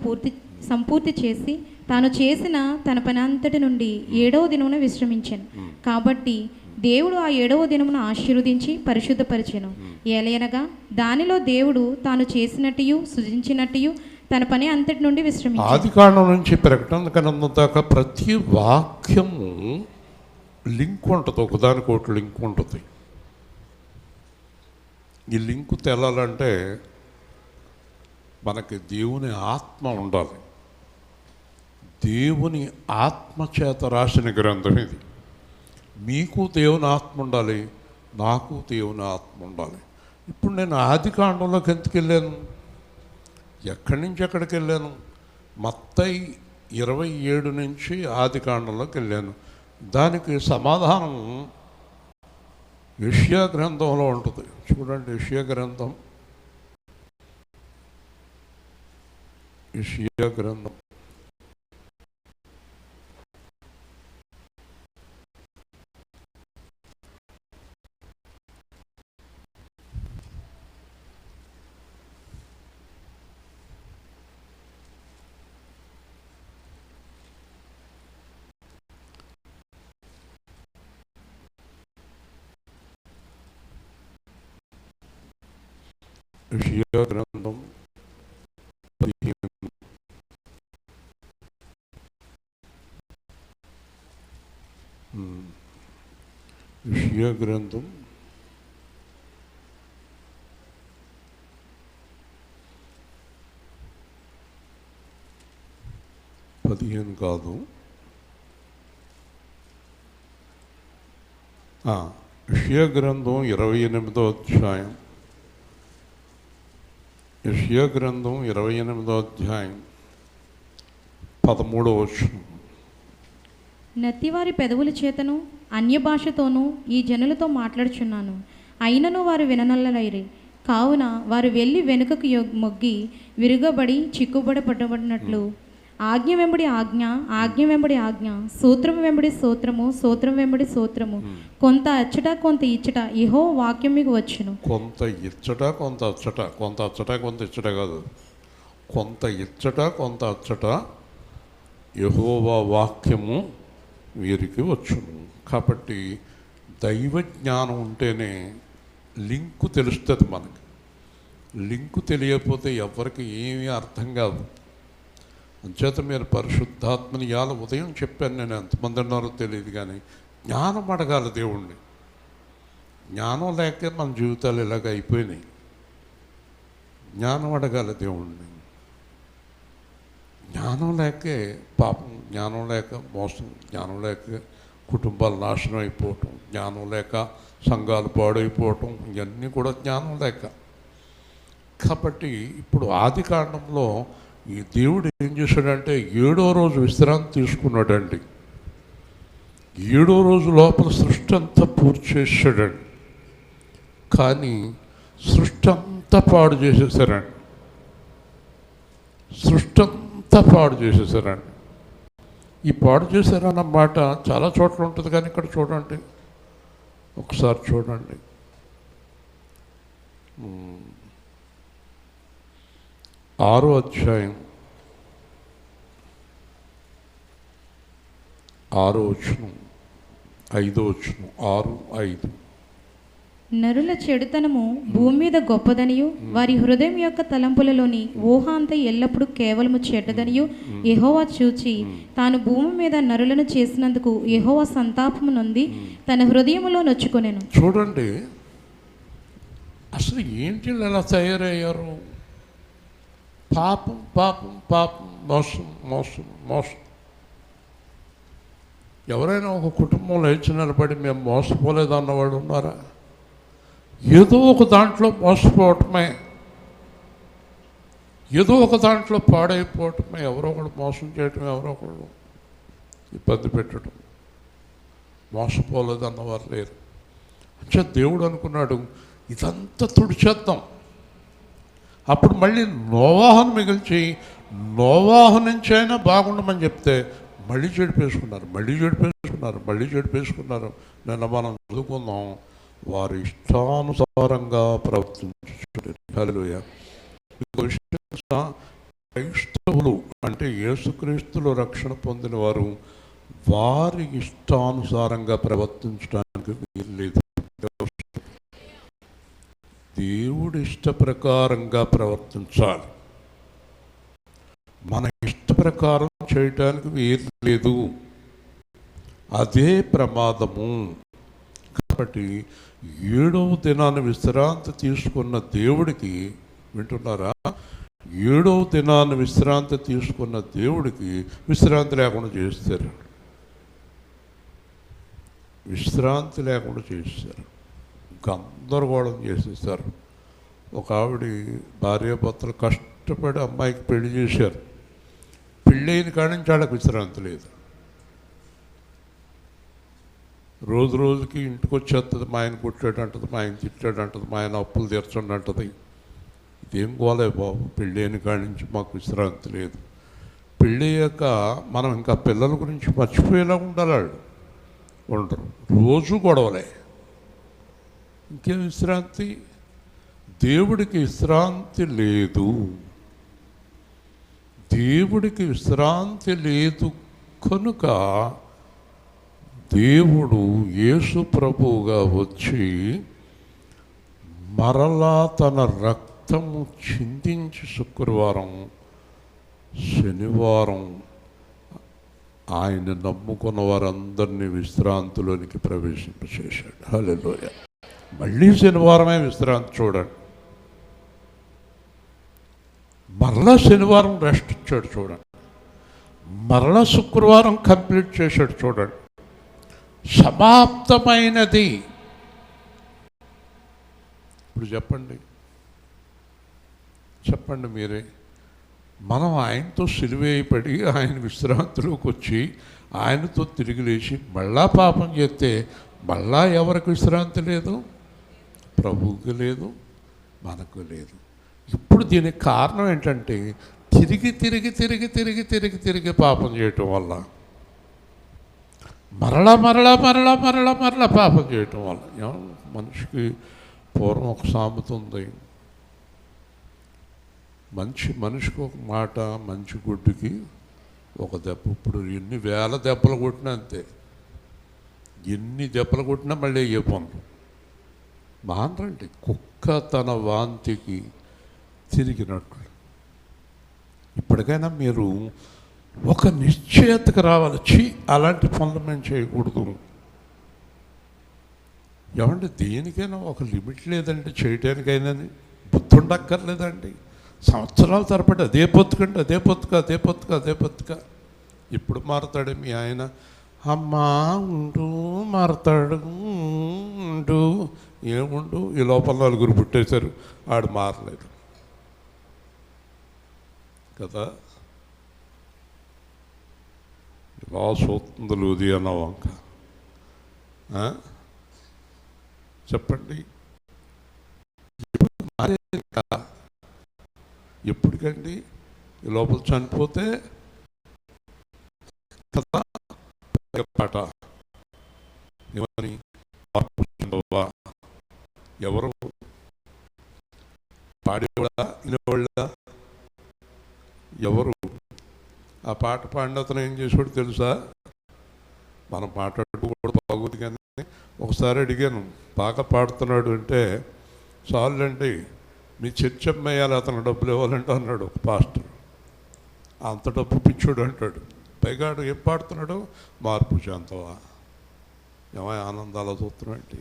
సంపూర్తి చేసి తాను చేసిన తన పని అంతటి నుండి 7వ దినమున విశ్రమించెను. కాబట్టి దేవుడు ఆ 7వ దినమును ఆశీర్వదించి పరిశుద్ధపరిచెను. ఏలయనగా దానిలో దేవుడు తాను చేసినట్టు సృజించినట్టు తన పని అంతటి నుండి విశ్రమించెను. ఆదికాండం నుంచి ప్రకటన గ్రంథం దాకా ప్రతి వాక్యము లింక్ ఉంటుంది, ఒకదానికొకటి లింక్ ఉంటుంది. ఈ లింకు తెలాలంటే మనకి దేవుని ఆత్మ ఉండాలి. దేవుని ఆత్మ చేత రాసిన గ్రంథం ఇది. మీకు దేవుని ఆత్మ ఉండాలి, నాకు దేవుని ఆత్మ ఉండాలి. ఇప్పుడు నేను ఆదికాండంలోకి ఎందుకు వెళ్ళాను? ఎక్కడి నుంచి ఎక్కడికి వెళ్ళాను? మత్తయి 27 నుంచి ఆదికాండంలోకి వెళ్ళాను. దానికి సమాధానం యెషయా గ్రంథంలో ఉంటుంది. చూడండి, యెషయా గ్రంథం, యెషయా గ్రంథం యెషయా గ్రంథం 15. యెషయా గ్రంథం 15 కాదు, యెషయా గ్రంథం 28వ అధ్యాయం. యెషయా గ్రంథం 28వ అధ్యాయం 13వ వచనం. నత్తివారి పెదవుల చేతను అన్య భాషతోనూ ఈ జనులతో మాట్లాడుచున్నాను, అయినను వారు విననొల్లరైరి. కావున వారు వెళ్ళి వెనుకకు మొగ్గి విరుగబడి చిక్కుబడి పట్టబడినట్లు ఆజ్ఞ వెంబడి ఆజ్ఞ, ఆజ్ఞ వెంబడి ఆజ్ఞ, సూత్రము వెంబడి సూత్రము, సూత్రం వెంబడి సూత్రము, కొంత అచ్చట కొంత ఇచ్చట యెహోవా వాక్యం మీకు వచ్చును. కొంత ఇచ్చట కొంత అచ్చట, కొంత అచ్చట కొంత ఇచ్చట కాదు, కొంత ఇచ్చట కొంత అచ్చట యెహోవా వాక్యము వీరికి వచ్చును. కాబట్టి దైవ జ్ఞానం ఉంటేనే లింకు తెలుస్తుంది మనకి. లింకు తెలియకపోతే ఎవరికి ఏమీ అర్థం కాదు. అంచేత మీరు పరిశుద్ధాత్మని ఇవాళ ఉదయం చెప్పాను, నేను ఎంతమంది ఉన్నారో తెలియదు, కానీ జ్ఞానం అడగాలి దేవుణ్ణి. జ్ఞానం లేకే మన జీవితాలు ఇలాగ అయిపోయినాయి. జ్ఞానం అడగాలి దేవుణ్ణి. జ్ఞానం లేకే పాపం, జ్ఞానం లేక మోసం, జ్ఞానం లేక కుటుంబాలు నాశనం అయిపోవటం, జ్ఞానం లేక సంఘాలు పాడైపోవటం, ఇవన్నీ కూడా జ్ఞానం లేక. కాబట్టి ఇప్పుడు ఆది కాండంలో ఈ దేవుడు ఏం చేశాడంటే 7వ రోజు విశ్రాంతి తీసుకున్నాడండి. 7వ రోజు లోపల సృష్టి అంతా పూర్తి చేశాడండి. కానీ సృష్టి అంతా పాడు చేసేసారండి. సృష్టి అంతా పాడు చేసేసారండి. ఈ పాడు చేశారన్నమాట చాలా చోట్ల ఉంటుంది, కానీ ఇక్కడ చూడండి, ఒకసారి చూడండి. 6వ అధ్యాయం 6వ వచనం 5వ వచనం 6:5. నరుల చెడుతనము భూమి మీద గొప్పదనియు, వారి హృదయం యొక్క తలంపులలోని ఊహ అంతా ఎల్లప్పుడూ కేవలము చెడ్డదనియు యెహోవా చూచి తాను భూమి మీద నరులను చేసినందుకు యెహోవా సంతాపము నొంది తన హృదయములో నొచ్చుకొనెను. చూడండి, అసలు ఏంటి ఎలా తయారయ్యారు? పాపం పాపం పాపం, మోసం మోసం మోసం. ఎవరైనా ఒక కుటుంబంలో లేచి నిలబడి మేము మోసపోలేదు అన్నవాడు ఉన్నారా? ఏదో ఒక దాంట్లో మోసపోవటమే, ఏదో ఒక దాంట్లో పాడైపోవటమే, ఎవరో ఒకడు మోసం చేయటం, ఎవరో ఒకడు ఇబ్బంది పెట్టడం. మోసపోలేదు అన్నవారు లేరు. అంటే దేవుడు అనుకున్నాడు ఇదంతా తుడిచేద్దాం. అప్పుడు మళ్ళీ నోవాహును మిగిల్చి నోవాహు నుంచి అయినా బాగుండమని చెప్తే మళ్ళీ చెడిపేసుకున్నారు, మళ్ళీ చెడిపేసుకున్నారు, మళ్ళీ చెడిపేసుకున్నారు. నిన్న మనం చదువుకుందాం, వారి ఇష్టానుసారంగా ప్రవర్తించారు. హల్లెలూయా. క్రైస్తవులు అంటే యేసుక్రీస్తులో రక్షణ పొందిన వారు వారి ఇష్టానుసారంగా ప్రవర్తించడానికి వీల్లేదు. దేవుడి ఇష్ట ప్రకారంగా ప్రవర్తించాలి. మన ఇష్ట ప్రకారం చేయటానికి వీలు లేదు, అదే ప్రమాదము. కాబట్టి 7వ దినాన్ని విశ్రాంతి తీసుకున్న దేవుడికి, వింటున్నారా, 7వ దినాన్ని విశ్రాంతి తీసుకున్న దేవుడికి విశ్రాంతి లేకుండా చేస్తారు. విశ్రాంతి లేకుండా చేస్తారు, గందరగోళం చేసేసారు. ఒక ఆవిడ భార్యాభర్తలు ఇష్టపడి అమ్మాయికి పెళ్లి చేశారు. పెళ్ళైన కాడి నుంచి వాళ్ళకి విశ్రాంతి లేదు. రోజు రోజుకి ఇంటికి వచ్చేస్తుంది, మా ఆయన కొట్టాడంటది, మా ఆయన తిట్టాడంటది, మా ఆయన అప్పులు తీర్చండి అంటది. ఇదేం గోలే బాబు, పెళ్ళైన కాడి నుంచి మాకు విశ్రాంతి లేదు. పెళ్ళయ్యాక మనం ఇంకా పిల్లల గురించి మర్చిపోయేలా ఉండాలి. వాళ్ళు ఉండరు, రోజు గొడవలే, ఇంకేం విశ్రాంతి? దేవుడికి విశ్రాంతి లేదు. దేవుడికి విశ్రాంతి లేదు కనుక దేవుడు యేసు ప్రభువుగా వచ్చి మరలా తన రక్తము చిందించి శుక్రవారం, శనివారం ఆయన నమ్ముకున్న వారందరినీ విశ్రాంతిలోనికి ప్రవేశింపచేశాడు. హల్లెలూయా. మళ్ళీ శనివారమే విశ్రాంతి చూడండి, మరలా శనివారం రెస్ట్ ఇచ్చాడు చూడండి, మరలా శుక్రవారం కంప్లీట్ చేశాడు చూడండి. సమాప్తమైనది. ఇప్పుడు చెప్పండి మీరే, మనం ఆయనతో సిలువేయబడి ఆయన విశ్రాంతిలోకి వచ్చి ఆయనతో తిరిగి లేచి మళ్ళా పాపం చేస్తే మళ్ళా ఎవరికి విశ్రాంతి లేదు? ప్రభువుకి లేదు, మనకు లేదు. ఇప్పుడు దీనికి కారణం ఏంటంటే తిరిగి పాపం చేయటం వల్ల, మరలా పాపం చేయటం వల్ల. మనిషికి పూర్వం ఒక సామెత ఉంది, మనిషికి ఒక మాట, మంచి గుడ్డుకి ఒక దెబ్బ. ఇప్పుడు ఎన్ని వేల దెబ్బలు కొట్టినా అంతే, ఎన్ని దెబ్బలు కొట్టినా మళ్ళీ ఏ పనులు మానరండి. కుక్క తన వాంతికి తిరిగినట్లు. ఇప్పటికైనా మీరు ఒక నిశ్చయతకు రావాలి, అలాంటి పనులు మేము చేయకూడదు. ఏమంటే దేనికైనా ఒక లిమిట్ లేదండి, చేయటానికైనా బుద్ధి ఉండక్కర్లేదండి. సంవత్సరాల తరబడి అదే బతుక. ఇప్పుడు మారతాడే మీ ఆయన? అమ్మా ఉండు, మారతాడు, ఉండు, ఏముండు. ఈ లోపల నలుగురు పుట్టేశారు, ఆడు మారలేదు కదా. ఇలా చూస్తుంది లూధియానా వంక. చెప్పండి, ఎప్పటికండి? ఈ లోపల చనిపోతే కదా పాట ఏమని? ఎవరు పాడేవాళ్ళ, వినేవాళ్ళ? ఎవరు? ఆ పాట పాడిన అతను ఏం చేసాడు తెలుసా? మనం మాట్లాడుకోవడం బాగోదు కానీ ఒకసారి అడిగాను, బాగా పాడుతున్నాడు అంటే, చాలండి మీ చర్చ అమ్మేయాలి, అతను డబ్బులు ఇవ్వాలంటే అన్నాడు ఒక పాస్టర్. అంత డబ్బు పిచ్చోడు అంటాడు. పైగా ఏం పాడుతున్నాడు? మార్పు చెందవా? ఏమో ఆనందాలు చూస్తున్నాంటి.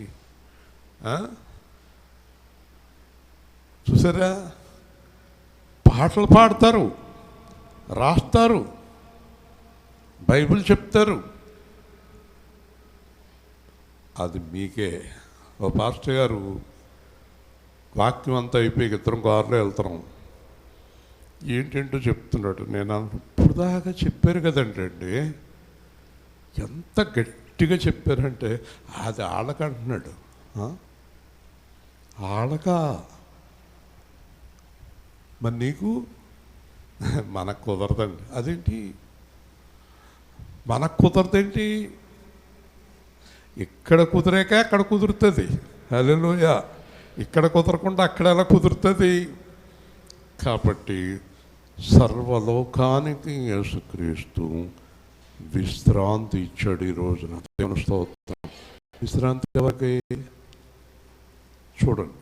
చూసారా, పాటలు పాడతారు, రాస్తారు, బైబిల్ చెప్తారు. అది మీకే. ఓ పాస్టర్ గారు వాక్యం అంతా అయిపోయి ఇద్దరం కారులో వెళ్తున్నాం, ఏంటంటో చెప్తున్నాడు. నేను ఇప్పుడు దాకా చెప్పారు కదండి, ఎంత గట్టిగా చెప్పారంటే అది ఆళ్ళకంటున్నాడు. ఆళ్ళక మరి నీకు మనకు కుదరదండి. అదేంటి మనకు కుదరదేంటి? ఇక్కడ కుదిరాక అక్కడ కుదురుతుంది. హల్లెలూయా. ఇక్కడ కుదరకుండా అక్కడ ఎలా కుదురుతుంది? కాబట్టి సర్వలోకానికి యేసుక్రీస్తు విశ్రాంతి ఇచ్చాడు ఈ రోజున. దేవుని స్తోత్రం. విశ్రాంతి ఎవరికి? చూడండి,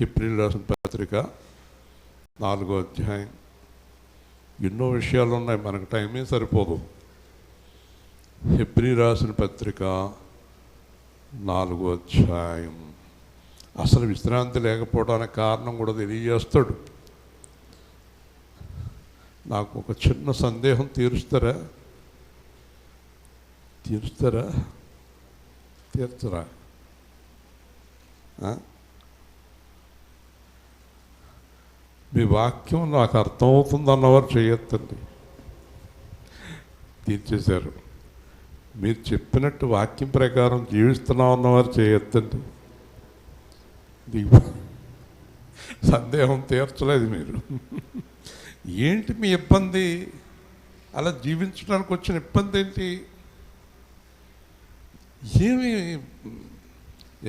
హెబ్రీయులకు రాసిన పత్రిక 4వ అధ్యాయం. ఎన్నో విషయాలు ఉన్నాయి, మనకు టైమే సరిపోదు. హెబ్రీ రాసిన పత్రిక 4వ అధ్యాయం. అసలు విశ్రాంతి లేకపోవడానికి కారణం కూడా తెలియజేస్తాడు. నాకు ఒక చిన్న సందేహం తీరుస్తారా? తీర్చరా? మీ వాక్యం నాకు అర్థమవుతుందన్నవారు చేయొద్దండి. తీర్చేశారు. మీరు చెప్పినట్టు వాక్యం ప్రకారం జీవిస్తున్నాం అన్నవారు చేయొద్దండి. సందేహం తీర్చలేదు మీరు. ఏంటి మీ ఇబ్బంది? అలా జీవించడానికి వచ్చిన ఇబ్బంది ఏంటి?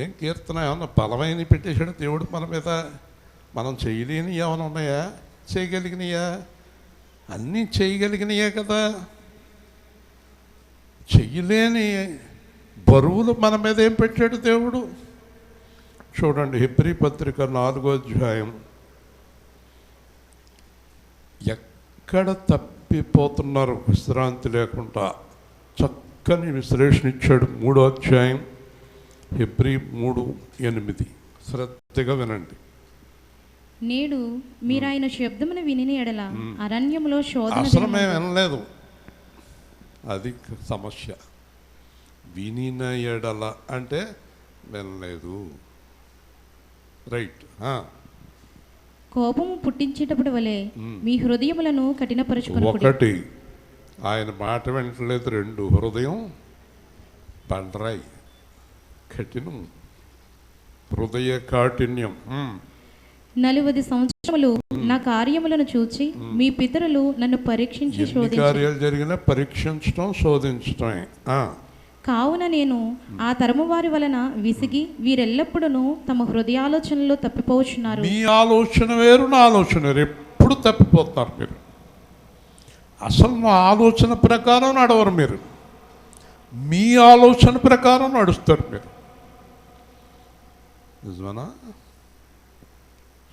ఏం కీర్తన ఏమన్నా బలమైన పెట్టేశాడు దేవుడు మన మీద? మనం చేయలేని ఏమైనా ఉన్నాయా? చేయగలిగినయా? అన్నీ చేయగలిగినయే కదా. చెయ్యలేని బరువులు మన మీద ఏం పెట్టాడు దేవుడు? చూడండి, హెబ్రీ పత్రిక 4వ అధ్యాయం. ఎక్కడ తప్పిపోతున్నారు విశ్రాంతి లేకుండా? చక్కని విశ్లేషణ ఇచ్చాడు. 3వ అధ్యాయం హెబ్రీ 3:8. శ్రద్ధగా వినండి. నేడు మీరు ఆయన శబ్దమును విని ఎడల అరణ్యములో శోధన అసలు మేము వినలేదు, అది సమస్య. వినిన ఎడల అంటే వినలేదు. రైట్. కోపము పుట్టించేటప్పుడు వలె మీ హృదయములను కఠినపరచుకుని. ఒకటి, ఆయన మాట వినట్లేదు. 2, హృదయం బండరాయి, కఠినం, హృదయ కాఠిన్యం. 40 సంవత్సరములు నా కార్యములను చూచి మీ పితరులు నన్ను పరీక్షించి శోధించి. కార్యాలు జరిగినా పరీక్షించడం, శోధించటమే. కావున నేను ఆ తరము వారి వలన విసిగి వీరెల్లప్పుడూ తమ హృదయాలోచనలో తప్పిపోవచ్చున్నారు. మీ ఆలోచన వేరు, నా ఆలోచన వేరు. ఎప్పుడు తప్పిపోతున్నారు మీరు. అసలు మా ఆలోచన ప్రకారం నడవరు మీరు. మీ ఆలోచన ప్రకారం నడుస్తారు మీరు. నిజమేనా?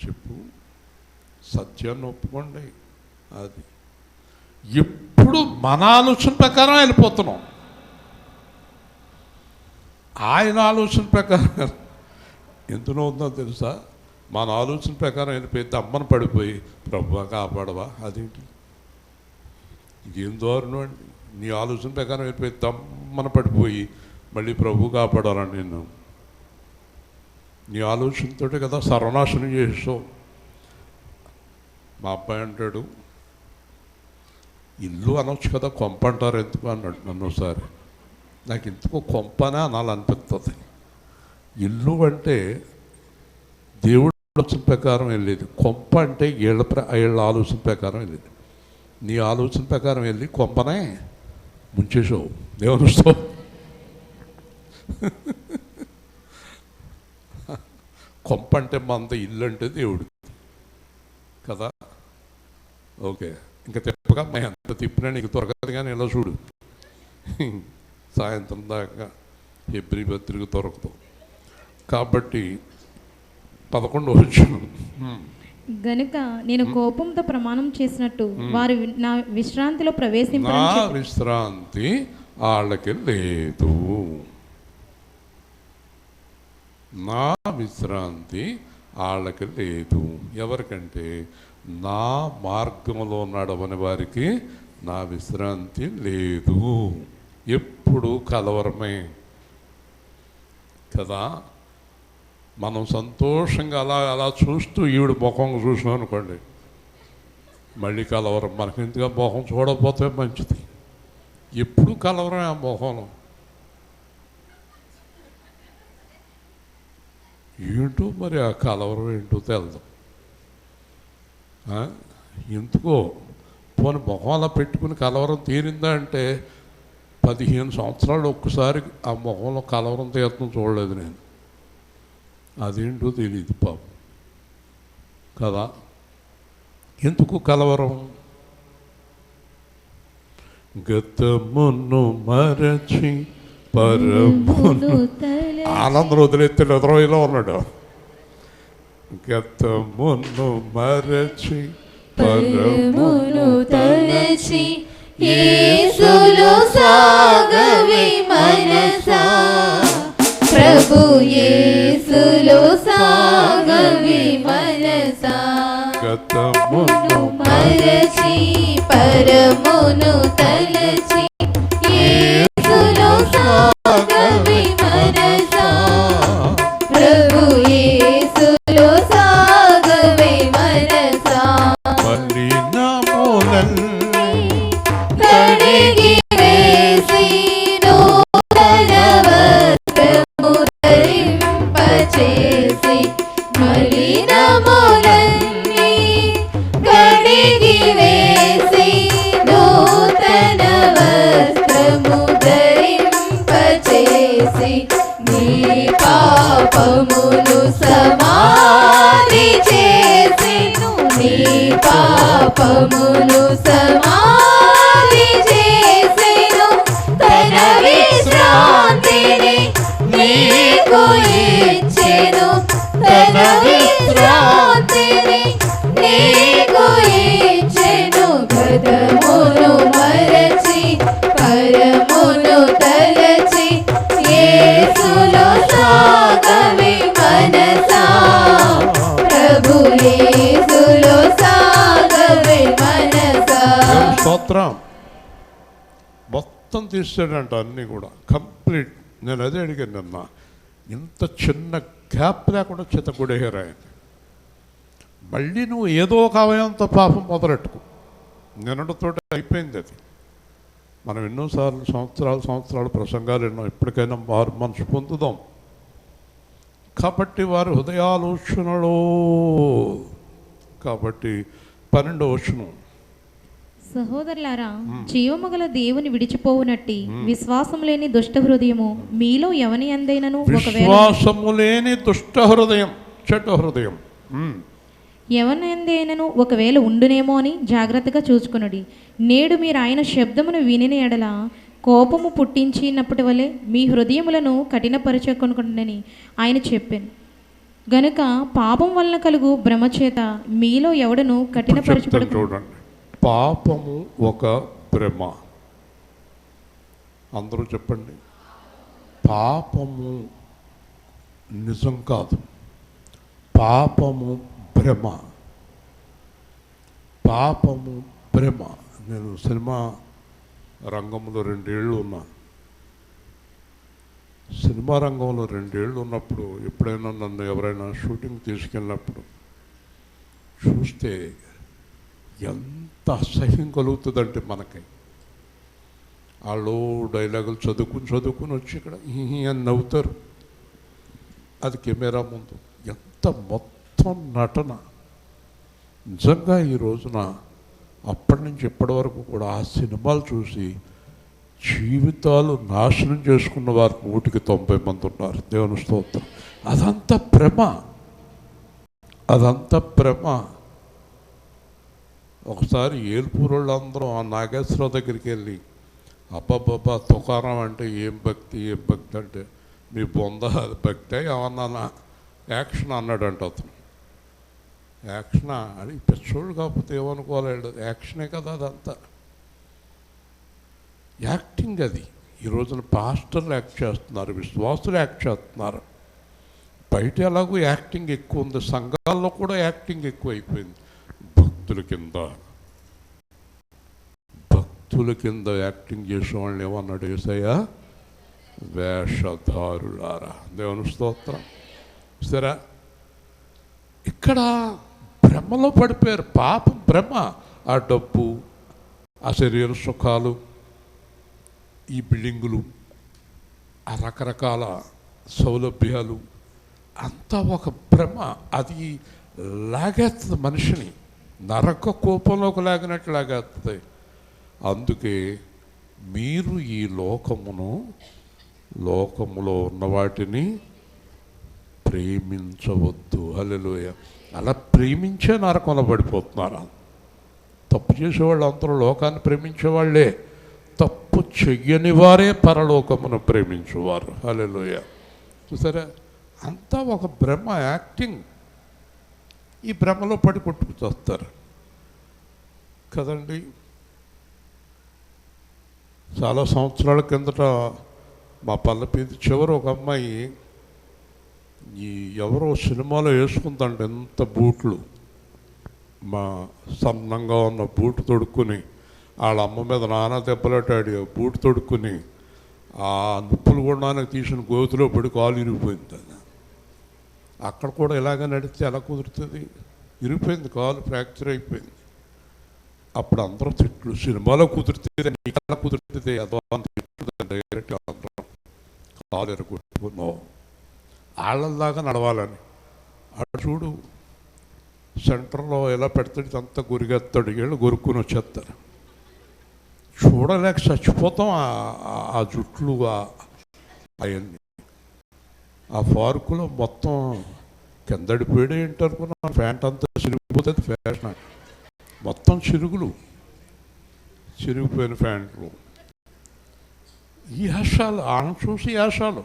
చెప్పు, సత్యాన్ని ఒప్పుకోండి. అది ఎప్పుడు మన ఆలోచన ప్రకారం వెళ్ళిపోతున్నాం. ఆయన ఆలోచన ప్రకారం ఎందులో ఉందో తెలుసా? మన ఆలోచన ప్రకారం వెళ్ళిపోయి అమ్మను పడిపోయి ప్రభువా కాపాడవా, అదేంటి? ఇదేం దారుణం అండి. నీ ఆలోచన ప్రకారం వెళ్ళిపోయి తమ్మన పడిపోయి మళ్ళీ ప్రభు కాపాడాలని నేను నీ ఆలోచనతో కదా సర్వనాశనం చేసావు. మా అబ్బాయి అంటాడు, ఇల్లు అనొచ్చు కదా, కొంప అంటారు ఎందుకు అన్నాడు నన్ను ఒకసారి. నాకు ఎందుకో కొంపనే అనాలనిపిస్తుంది. ఇల్లు అంటే దేవుడు ఆలోచన ప్రకారం వెళ్ళేది, కొంప అంటే వీళ్ళ ఆలోచన ప్రకారం వెళ్ళేది. నీ ఆలోచన ప్రకారం వెళ్ళి కొంపనే ముంచేసావు. దేవునిస్తావు. కొంప అంటే మంద, ఇల్లు అంటే దేవుడు కదా. ఓకే, ఇంకా తిప్పగా ఎంత తిప్పినా నీకు దొరకదు. కానీ ఇలా చూడు, సాయంత్రం దాకా హెబ్రీ పత్రిక దొరకదు. కాబట్టి 11వ వచనం. గనుక నేను కోపంతో ప్రమాణం చేసినట్టు వారు నా విశ్రాంతిలో ప్రవేశింపరని నా చెప్పి. విశ్రాంతి వాళ్ళకి లేదు. నా విశ్రాంతి వాళ్ళకి లేదు. ఎవరికంటే నా మార్గంలో నడవని వారికి నా విశ్రాంతి లేదు. ఎప్పుడు కలవరమే కదా. మనం సంతోషంగా అలా చూస్తూ ఈవిడ ముఖం చూసినాం అనుకోండి, మళ్ళీ కలవరం. మనకి ఇంతగా ముఖం చూడకపోతే మంచిది. ఎప్పుడు కలవరం ఆ ముఖంలో. ఏంటో మరి ఆ కలవరం ఏంటో తెలదు. ఎందుకో పోనీ ముఖం అలా పెట్టుకుని కలవరం తీరిందా అంటే 15 సంవత్సరాలు ఒక్కసారి ఆ ముఖంలో కలవరం తీరతం చూడలేదు నేను. అదేంటో తెలియదు పాపం కదా. ఎందుకు కలవరం? గతమును మరచి పరమును ఆనందం వదిలేస్తాడు. ఎదురైలో ఉన్నాడు. గతమును మరచి పరమును తలచి యేసులో సాగవే మనసా, ప్రభు యేసులో సాగవే మనసా. గతమును మరచి పరమును తలచి యేసులో సాగవే మనసా, ప్రభు యేసులో సాగవే మనసా. చేసి మలినములన్నీ కడిగి వేసి నూతన వస్త్రము ధరింపచేసి నీ పాపమును సమాధి చేసెను నీ పాపమును సమాధి చేసెను తన విశ్రాంతిని నీకు ఇచ్చెను తన విశ్రాంతిని నీకు ఇచ్చెను గతమును మరచి పరమును తలచి యేసులో సాగవే మనసా ప్రభు యేసులో సాగవే మనసా. స్తోత్రం. మొత్తం తీసాడంట అన్నీ కూడా కంప్లీట్. నేను అదే అడిగాను నిన్న, ఇంత చిన్న గ్యాప్ లేకుండా చిత్తకొడేశారు ఆయన. మళ్ళీ నువ్వు ఏదో ఒక అవయంతో పాపం మొదలెట్టుకో, నిన్నటితో అయిపోయింది అది. మనం ఎన్నోసార్లు సంవత్సరాలు ప్రసంగాలు ఎన్నో, ఎప్పటికైనా వారు మనసు పొందుదాం. కాబట్టి వారి హృదయాలోచనలో, కాబట్టి 12వ వచనం, సహోదరులారా, జీవముగల దేవుని విడిచిపోవునట్టి విశ్వాసం లేని దుష్ట హృదయము మీలో ఎవని అందైనను విశ్వాసము లేని దుష్ట హృదయం, చెడ్డ హృదయం ఎవనందైనను ఒకవేళ ఉండునేమో అని జాగ్రత్తగా చూసుకొనుడి. నేడు మీరు ఆయన శబ్దమును వినిన ఎడల కోపము పుట్టించినప్పటి వలె మీ హృదయములను కఠినపరచుకొనుకుంటునని ఆయన చెప్పాను. గనుక పాపం వలన కలుగు భ్రమచేత మీలో ఎవడను కఠినపరచబడు. చూడండి, పాపము ఒక భ్రమ. అందరూ చెప్పండి, పాపము నిజం కాదు, పాపము భ్రమ. పాపము భ్రమ. నేను సినిమా రంగంలో 2 ఏళ్ళు ఉన్నాను. సినిమా రంగంలో 2 ఏళ్ళు ఉన్నప్పుడు ఎప్పుడైనా నన్ను ఎవరైనా షూటింగ్ తీసుకెళ్ళినప్పుడు చూస్తే ఎంత అసహ్యం కలుగుతుందంటే మనకి. వాళ్ళు డైలాగులు చదువుకుని వచ్చి ఇక్కడ అని నవ్వుతారు. అది కెమెరా ముందు ఎంత మొత్తం నటన. నిజంగా ఈ రోజున అప్పటి నుంచి ఇప్పటి వరకు కూడా ఆ సినిమాలు చూసి జీవితాలు నాశనం చేసుకున్న వారు 190 మంది ఉన్నారు. దేవుని స్తోత్రం. అదంతా భ్రమ, అదంతా భ్రమ. ఒకసారి ఏల్పూర్ వాళ్ళందరూ ఆ నాగేశ్వరరావు దగ్గరికి వెళ్ళి, అబ్బాబ్బా తుకారం అంటే ఏం భక్తి అంటే మీ బొంద అది భక్తి ఏమన్నా యాక్షన్ అన్నాడంట అతను. యాక్షనా అని పెచ్చోళ్ళు కాకపోతే ఏమనుకోలేడు, యాక్షనే కదా అదంతా, యాక్టింగ్ అది. ఈ రోజున పాస్టర్లు యాక్ట్ చేస్తున్నారు, విశ్వాసులు యాక్ట్ చేస్తున్నారు. బయట ఎలాగో యాక్టింగ్ ఎక్కువ ఉంది, సంఘాల్లో కూడా యాక్టింగ్ ఎక్కువ అయిపోయింది. భక్తుల కింద యాక్టింగ్ చేసే వాళ్ళని ఏమన్నాడు యేసయ్య? వేషధారులారా. దేవుని స్తోత్రం. సరే, ఇక్కడ భ్రమలో పడిపోయారు. పాపం భ్రమ. ఆ డబ్బు, ఆ శరీర సుఖాలు, ఈ బిల్డింగులు, ఆ రకరకాల సౌలభ్యాలు అంతా ఒక భ్రమ. అది లాగేస్తుంది మనిషిని, నరక కోపంలోకి లాగినట్టు లాగేస్తుంది. అందుకే మీరు ఈ లోకములో ఉన్న వాటిని ప్రేమించవద్దు. హల్లెలూయా. అలా ప్రేమించే నరకంలో పడిపోతున్నారు. తప్పు చేసేవాళ్ళు అందరూ లోకాన్ని ప్రేమించేవాళ్ళే, తప్పు చెయ్యని వారే పరలోకమును ప్రేమించేవారు. హల్లెలూయా. చూసారా, అంతా ఒక భ్రమ, యాక్టింగ్. ఈ భ్రమలో పడి కొట్టుకు చేస్తారు కదండి. చాలా సంవత్సరాల కిందట మా పల్లెపీది చివరి ఒక అమ్మాయి ఎవరో సినిమాలో వేసుకుందంట ఎంత బూట్లు, మా సన్నంగా ఉన్న బూటు తొడుక్కుని వాళ్ళ అమ్మ మీద నానా దెబ్బలాటాడి బూటు తొడుక్కుని ఆ నిప్పులు కూడా తీసిన గోతులో పడి కాలు ఇరిగిపోయింది. అక్కడ కూడా ఇలాగ నడిస్తే ఎలా కుదురుతుంది? ఇరిగిపోయింది, కాలు ఫ్రాక్చర్ అయిపోయింది. అప్పుడు అందరూ తిట్లు, సినిమాలో కుదురుతుంది నీకు కుదురుతుంది అదో డైరెక్ట్ అందరం కాలు ఎరగొట్టుకున్నావు. వాళ్ళలాగా నడవాలని అటు చూడు సెంటర్లో ఎలా పెడతాడు అంతా గురిగెత్తాడు, వీళ్ళు గొరుక్కుని వచ్చేస్తారు. చూడలేక చచ్చిపోతాం ఆ జుట్లు అవన్నీ. ఆ పార్కులో మొత్తం కిందడిపోయాడు ఏంటనుకున్నా, ప్యాంట్ అంతా చిరిగిపోతుంది, ఫ్యాషన్ మొత్తం చిరిగిపోయిన ప్యాంట్లు. ఈ వేషాలు ఆయన చూసి వేషాలు.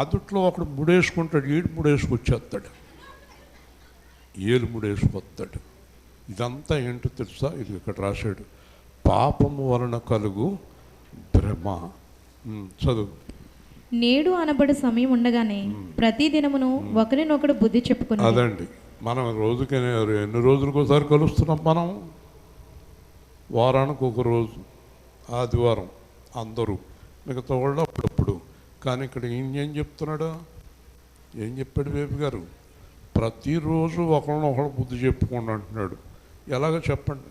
అదుట్లో ఒకడు ముడేసుకుంటాడు, ఈడు ముడేసుకొచ్చేస్తాడు, ఏలు ముడేసుకొస్తాడు. ఇదంతా ఏంటో తెలుసా? ఇది ఇక్కడ రాశాడు, పాపము వలన కలుగు భ్రమ. చదువు. నేడు అనబడు సమయం ఉండగానే ప్రతి దినమును ఒకరినొకడు బుద్ధి చెప్పుకుని. అదండి, మనం రోజుకి ఎన్ని రోజులకు ఒకసారి కలుస్తున్నాం మనం? వారానికి ఒక రోజు, ఆదివారం అందరూ, మిగతా వాళ్ళు అప్పుడప్పుడు. కానీ ఇక్కడ ఏం చెప్తున్నాడు? ఏం చెప్పాడు బేబీ గారు? ప్రతిరోజు ఒకరినొకరు బుద్ధి చెప్పుకోండి అంటున్నాడు. ఎలాగ చెప్పండి?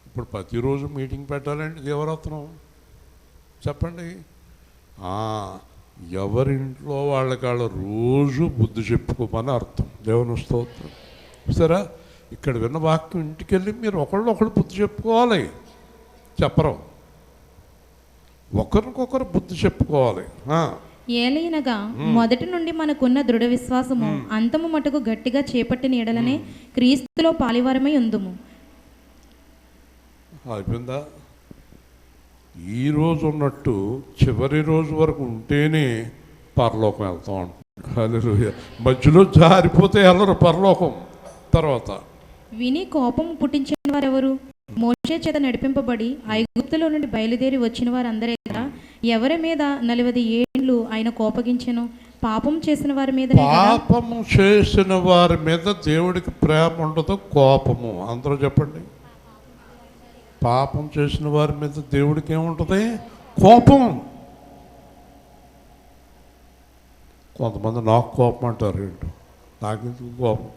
ఇప్పుడు ప్రతిరోజు మీటింగ్ పెట్టాలండి దేవరత్నం, చెప్పండి. ఎవరింట్లో వాళ్ళకి రోజు బుద్ధి చెప్పుకోమని అర్థం. దేవుని స్తోత్రం. సరే, ఇక్కడ విన్న వాక్యం ఇంటికి వెళ్ళి మీరు ఒకళ్ళు బుద్ధి చెప్పుకోవాలి. చెప్పరు, ఒకరికొకరు బుద్ధి చెప్పుకోవాలి. ఏలైనగా మొదటి నుండి మనకున్న దృఢ విశ్వాసము అంతము మటుకు గట్టిగా చేపట్టిన ఎడలనే క్రీస్తులో పాలివారమై ఉందుము. అయిపోయిందా? ఈ రోజు ఉన్నట్టు చివరి రోజు వరకు ఉంటేనే పరలోకం వెళ్తాం అంటున్నాడు. హల్లెలూయా. మధ్యలో జారిపోతే వెళ్ళరు పరలోకం. తర్వాత విని కోపం పుట్టించిన వారెవరు? మోషే చేత నడిపింపబడి ఐగుప్తులో నుండి బయలుదేరి వచ్చిన వారందరే కదా. ఎవరి మీద 40 ఏళ్ళు ఆయన కోపగించెను? పాపం చేసిన వారి మీద. పాపము చేసిన వారి మీద దేవుడికి ప్రేమ ఉండదు, కోపము. అందరూ చెప్పండి. పాపం చేసిన వారి మీద దేవుడికి ఏముంటుంది? కోపం. కొంతమంది నాకు కోపం అంటారు. ఏంటో నాకెందుకు కోపం?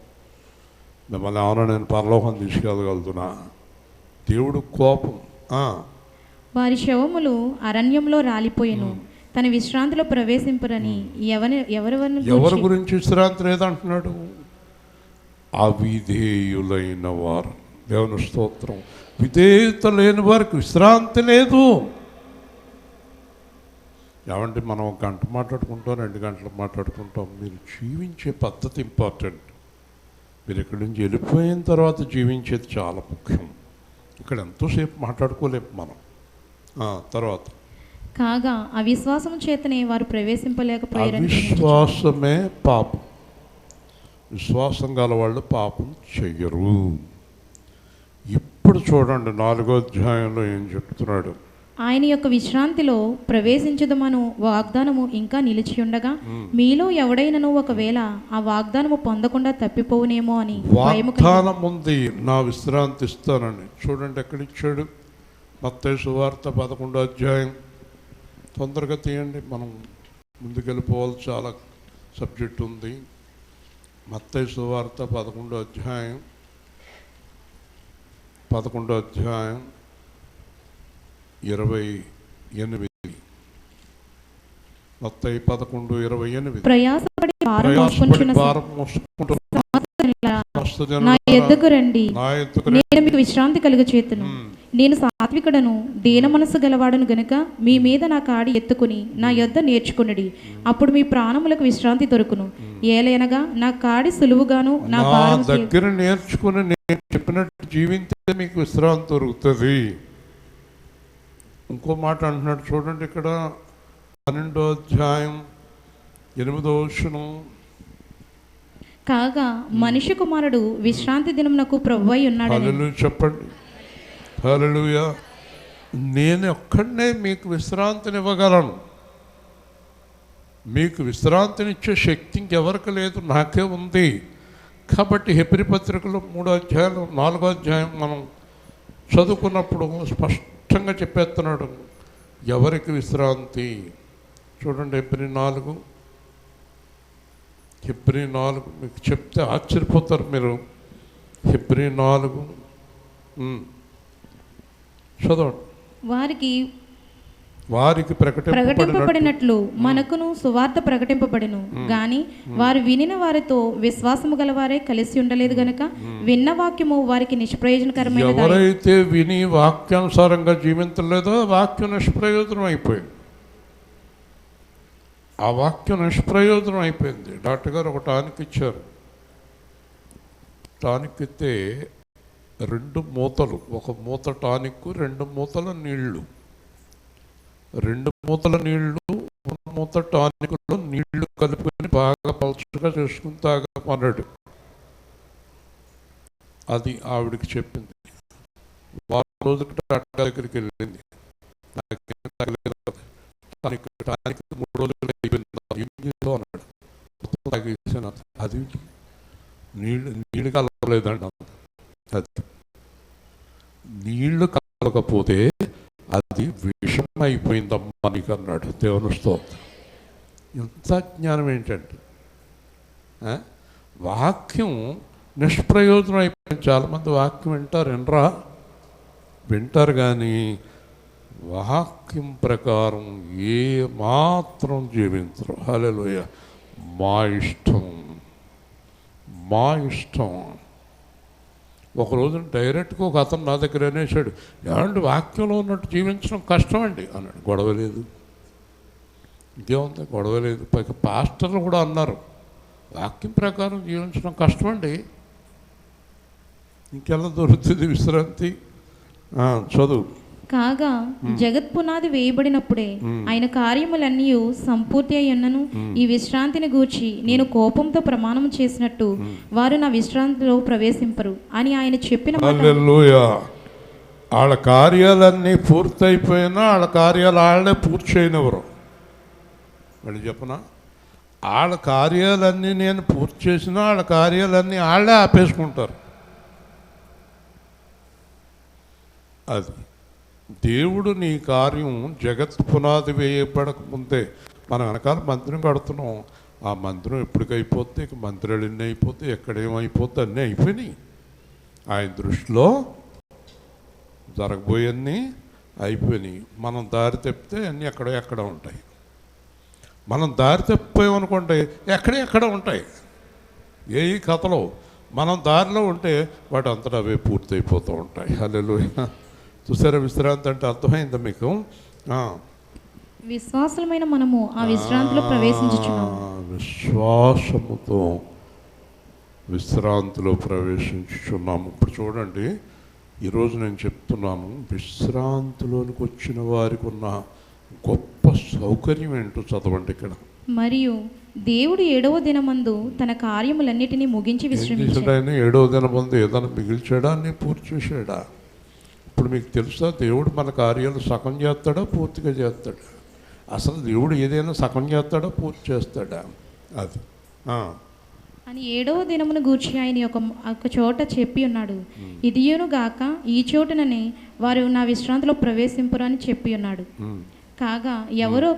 మిమ్మల్ని ఏమన్నా నేను పరలోకం తీసుకెళ్ళగలుగుతున్నా? దేవుడు కోపం. వారి శవములు అరణ్యంలో రాలిపోయెను, తన విశ్రాంతిలో ప్రవేశింపరని ఎవరి గురించి విశ్రాంతి లేదంటున్నాడు? అవిధేయులైన వారు. దేవుని స్తోత్రం. విధేయత లేని వారికి విశ్రాంతి లేదు. ఏమంటే మనం 1 గంట మాట్లాడుకుంటాం, 2 గంటలు మాట్లాడుకుంటాం. మీరు జీవించే పద్ధతి ఇంపార్టెంట్. మీరు ఇక్కడి నుంచి వెళ్ళిపోయిన తర్వాత జీవించేది చాలా ముఖ్యం. ఇక్కడ ఎంతోసేపు మాట్లాడుకోలేము మనం. తర్వాత కాగా అవిశ్వాసం చేతనే వారు ప్రవేశింపలేకపోయారు. అవిశ్వాసమే పాపం. విశ్వాసం గల వాళ్ళు పాపం చెయ్యరు. ఇప్పుడు చూడండి 4వ అధ్యాయంలో ఏం చెప్తున్నాడు? ఆయన యొక్క విశ్రాంతిలో ప్రవేశించుదమను వాగ్దానము ఇంకా నిలిచి ఉండగా మీలో ఎవడైనను ఒకవేళ ఆ వాగ్దానము పొందకుండా తప్పిపోవునేమో అని వాగ్దానం ఉంది, నా విశ్రాంతి ఇస్తానని. చూడండి ఎక్కడిచ్చాడు? మత్తయి సువార్త 11వ అధ్యాయం. తొందరగా తీయండి, మనం ముందుకెళ్ళిపోవాలి, చాలా సబ్జెక్ట్ ఉంది. మత్తయి సువార్త 11వ అధ్యాయం 28. మత్తయి 11:28. ప్రయాసపడి భారం మోసుకుంటున్న నా యొద్దకు రండి, నేను మీకు విశ్రాంతి కలుగచేతును. నేను సాత్వికుడను, దీన మనసు గలవాడను గనుక మీ మీద నా కాడి ఎత్తుకుని నా యొద్ద నేర్చుకునడి, అప్పుడు మీ ప్రాణములకు విశ్రాంతి దొరుకును. ఏలైనగా నా కాడి సులువుగాను నా దగ్గర నేర్చుకుని నేను చెప్పినట్టు జీవించే మీకు విశ్రాంతి దొరుకుతుంది. ఇంకో మాట అంటున్నాడు చూడండి ఇక్కడ 12వ అధ్యాయం 8వ వచనం. కాగా మనిషి కుమారుడు విశ్రాంతి దినమునకు ప్రభువై ఉన్నాడు. హల్లెలూయా చెప్పండి. హల్లెలూయా. నేను ఒక్కడే మీకు విశ్రాంతినివ్వగలను. మీకు విశ్రాంతినిచ్చే శక్తి ఇంకెవరికి లేదు, నాకే ఉంది. కాబట్టి హెబ్రీ పత్రికలో 3వ అధ్యాయం 4వ అధ్యాయం మనం చదువుకున్నప్పుడు స్పష్టంగా చెప్పేస్తున్నాడు ఎవరికి విశ్రాంతి. చూడండి హెబ్రీ 4 మీకు చెప్తే ఆశ్చర్యపోతారు మీరు. హెబ్రీ 4 చదవండి. వారికి వారికి ప్రకటింపబడినట్లు మనకును సువార్త ప్రకటింపబడిను గాని వారు వినిన వారితో విశ్వాసము గలవారే కలిసి ఉండలేదు గనుక విన్న వాక్యము వారికి నిష్ప్రయోజనకరమైన ఎవరైతే విని వాక్యానుసారంగా జీవించలేదో వాక్యం నిష్ప్రయోజనం అయిపోయింది. ఆ వాక్యం నిష్ప్రయోజనం అయిపోయింది. డాక్టర్ గారు ఒక టానిక్ ఇచ్చారు. టానిక్ ఇస్తే 2 మూతలు, ఒక మూత టానిక్, 2 మూతల నీళ్లు, 2 మూతల నీళ్లు, 1 మూత టానిక్లో నీళ్లు కలుపుకొని బాగా పలుచగా చేసుకుని తాగమన్నాడు. అది ఆవిడికి చెప్పింది. వారం రోజులకి డాక్టర్ దగ్గరికి వెళ్ళింది. టానిక్ 3 రోజులు అయిపోయింది అన్నాడు. తాగేసాను. అది నీళ్ళు కలవలేదండి. అది నీళ్లు కలవకపోతే అది విషం అయిపోయిందమ్మా నీకు అన్నాడు. దేవుని స్తోత్రం. ఎంత జ్ఞానం ఏంటంటే వాక్యం నిష్ప్రయోజనం అయిపోయింది. చాలామంది వాక్యం వింటారు కానీ వాక్యం ప్రకారం ఏ మాత్రం జీవించరు. హల్లెలూయా. మా ఇష్టం. ఒకరోజు డైరెక్ట్గా ఒక అతను నా దగ్గర అనేసాడు, ఏమంటే వాక్యంలో ఉన్నట్టు జీవించడం కష్టం అండి అన్నాడు. గొడవలేదు, ఇంకేముంది, గొడవలేదు. పైగా పాస్టర్లు కూడా అన్నారు, వాక్యం ప్రకారం జీవించడం కష్టం అండి, ఇంకెలా దొరుకుతుంది విశ్రాంతి. చదువు. కాగా జగత్ పునాది వేయబడినప్పుడే ఆయన కార్యములన్నీ సంపూర్తి అయ్యున్నను ఈ విశ్రాంతిని గూర్చి నేను కోపంతో ప్రమాణం చేసినట్టు వారు నా విశ్రాంతిలో ప్రవేశింపరు అని ఆయన చెప్పిన మాట. హల్లెలూయా. వాళ్ళ కార్యాలన్నీ పూర్తయిపోయినా వాళ్ళ కార్యాలు వాళ్ళే పూర్తి చేయనివ్వరు. మళ్ళీ చెప్పనా, వాళ్ళ కార్యాలన్నీ నేను పూర్తి చేసినా వాళ్ళ కార్యాలన్నీ వాళ్ళే ఆపేసుకుంటారు. అది దేవుడు నీ కార్యం జగత్ పునాది వేయబడకముందే మనం వెనకాల మందిరం కడుతున్నాం. ఆ మందిరం ఎప్పటికైపోద్ది, ఇక మందిరాలు ఎన్ని అయిపోద్ది, ఎక్కడేమైపోద్ది, అన్నీ అయిపోయినాయి. ఆయన దృష్టిలో జరగబోయన్నీ అయిపోయినాయి. మనం దారి తప్పితే అన్నీ ఎక్కడ ఉంటాయి. మనం దారి తప్పిపోయామనుకోండి ఎక్కడ ఉంటాయి. ఏ కథలో మనం దారిలో ఉంటే వాటి అంతటా అవే పూర్తయిపోతూ ఉంటాయి. హల్లెలూయా. చూసారా, విశ్రాంతి అంటే అర్థమైందా మీకు? విశ్వాసమైన మనము ఆ విశ్రాంతిలో ప్రవేశించుచున్నాము. విశ్వాసముతో విశ్రాంతిలో ప్రవేశించుచున్నాము. ఇప్పుడు చూడండి, ఈరోజు నేను చెప్తున్నాను, విశ్రాంతిలోనికి వచ్చిన వారికి ఉన్న గొప్ప సౌకర్యం ఏంటో చదవండి ఇక్కడ. మరియు దేవుడు 7వ దినమందు తన కార్యములన్నిటినీ ముగించి విశ్రమించాడు. ఆయన 7వ దినమందు ఏదైనా మిగిల్చాడా, అన్ని పూర్తి చేశాడా? ఇప్పుడు మీకు తెలుసా, దేవుడు మన కార్యాలు సగం చేస్తాడా, పూర్తిగా చేస్తాడా? అసలు దేవుడు ఏదైనా సగం చేస్తాడా, పూర్తి చేస్తాడా? అది అని 7వ దినమును గూర్చి ఆయన ఒక చోట చెప్పి ఉన్నాడు. ఇదియును గాక ఈ చోటుననే వారు నా విశ్రాంతిలో ప్రవేశింపురు అని చెప్పి ఉన్నాడు. కాగా ఎవరో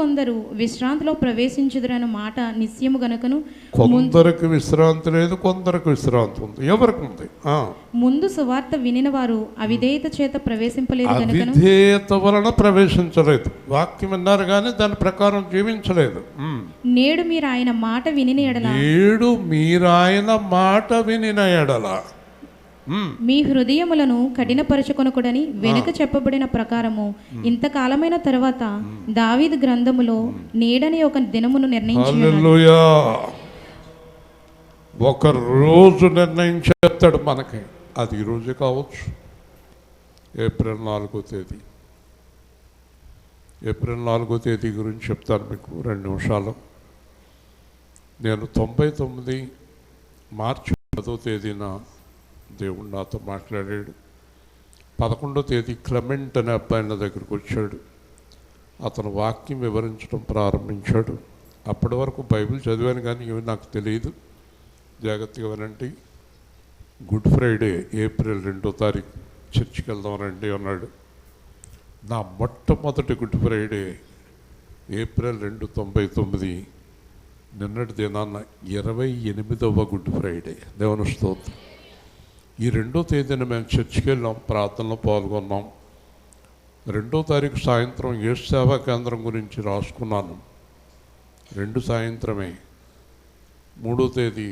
కొందరు విశ్రాంతిలో ప్రవేశించుదురన్న మాట నిశ్చయము గనుకను కొందరికి విశ్రాంతి లేదు, కొందరికి విశ్రాంతి ఉంది. ఎవరికి ఉంది? ముందు సువార్త వినిన వారు అవిధేయత చేత ప్రవేశింపలేదు గనుకను, అవిధేయత వలన ప్రవేశించలేదు. వాక్యం విన్నారు కానీ దాని ప్రకారం జీవించలేదు. నేడు మీరు ఆయన మాట వినిన ఎడల మీ హృదయములను కఠినపరచుకొనకూడని వెనుక చెప్పబడిన ప్రకారము ఇంతకాలమైన తర్వాత దావీదు గ్రంథములో నేడని ఒక దినమును నిర్ణయించాడు. ఒక రోజు నిర్ణయించేస్తాడు మనకి. అది ఈరోజే కావచ్చు, ఏప్రిల్ 4వ తేదీ. ఏప్రిల్ 4వ తేదీ గురించి చెప్తాను మీకు 2 నిమిషాలు. నేను 99 మార్చి 10వ తేదీన దేవుడు నాతో మాట్లాడాడు. 11వ తేదీ క్లెమెంట్ అనే అబ్బాయి నా దగ్గరికి వచ్చాడు. అతను వాక్యం వివరించడం ప్రారంభించాడు. అప్పటి వరకు బైబిల్ చదివాను కానీ ఇవి నాకు తెలియదు. జాగ్రత్తగా వినండి. గుడ్ ఫ్రైడే ఏప్రిల్ 2వ తారీఖు చర్చికి వెళ్దాం రండి అన్నాడు. నా మొట్టమొదటి గుడ్ ఫ్రైడే ఏప్రిల్ 2, 99. నిన్నటి దినాన్న 28వ గుడ్ ఫ్రైడే. దేవుని స్తోత్రం. ఈ 2వ తేదీన మేము చర్చికి వెళ్ళాం, ప్రార్థనలో పాల్గొన్నాం. 2వ తారీఖు సాయంత్రం యేసు సేవా కేంద్రం గురించి రాసుకున్నాను. 2 సాయంత్రమే. 3వ తేదీ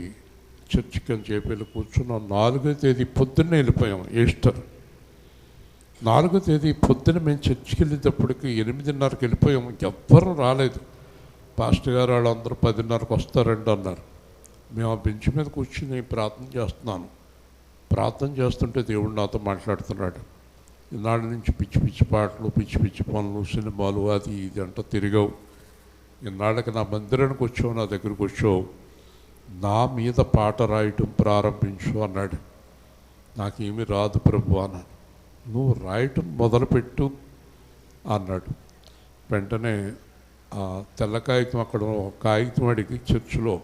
చర్చికి అని చెప్పి వెళ్ళి కూర్చున్నాం. 4వ తేదీ పొద్దున్నే వెళ్ళిపోయాం. ఈస్టర్ 4వ తేదీ పొద్దున్న మేము చర్చికి వెళ్ళేటప్పటికి 8:30కి వెళ్ళిపోయాం. ఎవ్వరూ రాలేదు. పాస్టర్ గారు వాళ్ళందరూ 10:30కి వస్తారండి అన్నారు. మేము ఆ బెంచ్ మీద కూర్చుని ప్రార్థన చేస్తున్నాను. ప్రార్థన చేస్తుంటే దేవుడు నాతో మాట్లాడుతున్నాడు. ఈనాడు నుంచి పిచ్చి పిచ్చి పాటలు, పిచ్చి పిచ్చి పనులు, సినిమాలు, అది ఇది అంట తిరిగావు. ఈనాళ్ళకి నా మందిరానికి వచ్చావు, నా దగ్గరికి వచ్చావు, నా మీద పాట రాయటం ప్రారంభించు అన్నాడు. నాకేమీ రాదు ప్రభు అన్నాడు. నువ్వు రాయటం మొదలుపెట్టు అన్నాడు. వెంటనే ఆ తెల్ల కాగితం అక్కడ కాగితం అడిగి చర్చిలో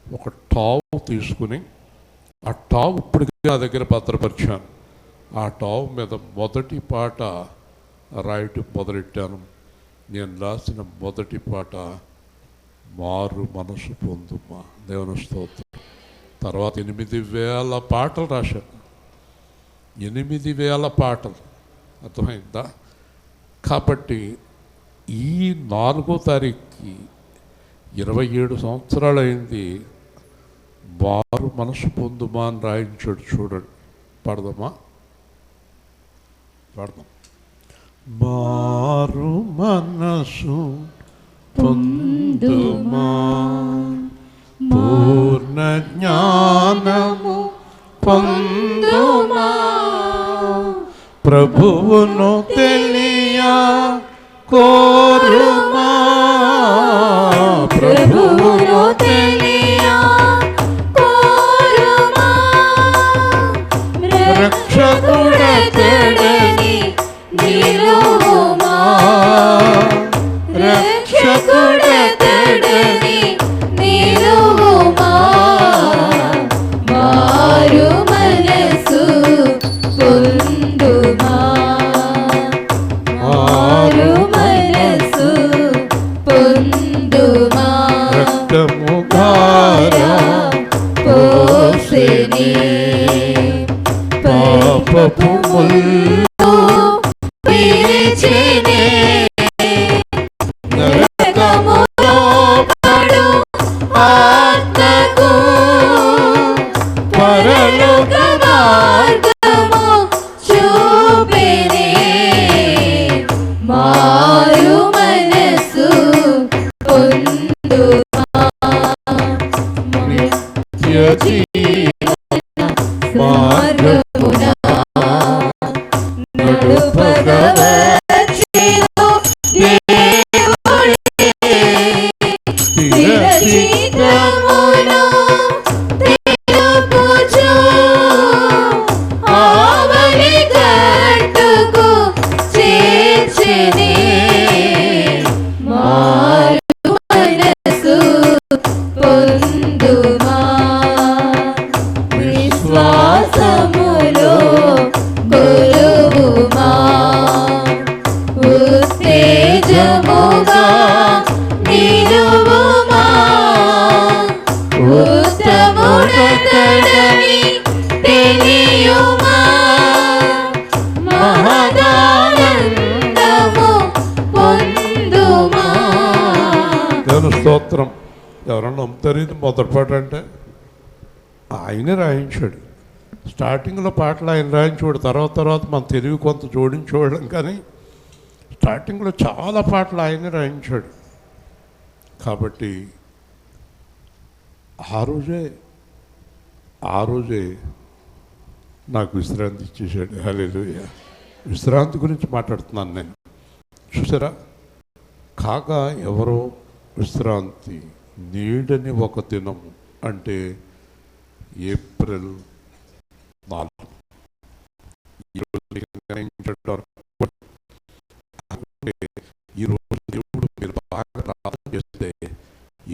ఒక టావు తీసుకుని ఆ టావు ఇప్పటికీ నా దగ్గర భద్రపరిచాను. ఆ టావు మీద మొదటి పాట రాయటం మొదలెట్టాను. నేను రాసిన మొదటి పాట మారు మనసు పొందుమా. దేవుని స్తోత్రం. తర్వాత 8,000 పాటలు రాశాను. 8,000 పాటలు. అర్థమైందా? కాబట్టి ఈ 4వ తారీఖుకి 27 సంవత్సరాలు అయింది. మారు మనసు పొందుమా అని రాయించాడు. చూడండి, పాడదామా? పాడదాం. మారు మనసు పొందుమా, పూర్ణ జ్ఞానము పొందుమా, ప్రభువును తెలియా కోరుమా, ప్రభువును తెలియా కోరుమా, రక్షకుడతడని నిలువుమా, రక్షకుడతడని నిలువుమా, మారు మనసు పొందుమా, మారు మనసు పొందుమా, రక్తముగారా పోసిని పాపపు ముల్లు పిలిచినే, నరకములో పడు ఆత్మకు పరలోక మార్గము చూపినే, మారు మనసు పొందుమా, నిత్య జీవన మార్గమున నడుపగవచ్చెను దేవుడే, స్థిర చిత్తమును తెలుపుచు ఆవలి గట్టుకు చేర్చెనే, మారు మనసు పొందుమా, విశ్వాసములో కొలువుమా, ఉత్తేజముగా నిలువుమా, ఉత్తముడతడని తెలియుమా, మహదానందము పొందుమా. దేవుని స్తోత్రం. ఎవరన్నా నమ్ముతారు ఇది మొదటి పాట అంటే? ఆయనే రాయించాడు. స్టార్టింగ్లో పాటలు ఆయన రాయించాడు. తర్వాత మన తెలివి కొంత జోడించుకోవడం, కానీ స్టార్టింగ్లో చాలా పాటలు ఆయనే రాయించాడు. కాబట్టి ఆ రోజే నాకు విశ్రాంతి ఇచ్చేసాడు. హల్లెలూయా. విశ్రాంతి గురించి మాట్లాడుతున్నాను నేను. చూసారా? కాగా ఎవరో విశ్రాంతి నీడని ఒక దినం అంటే ఏప్రిల్ 4. ఈరోజు దేవుడు మీరు బాగా ప్రార్థన చేస్తే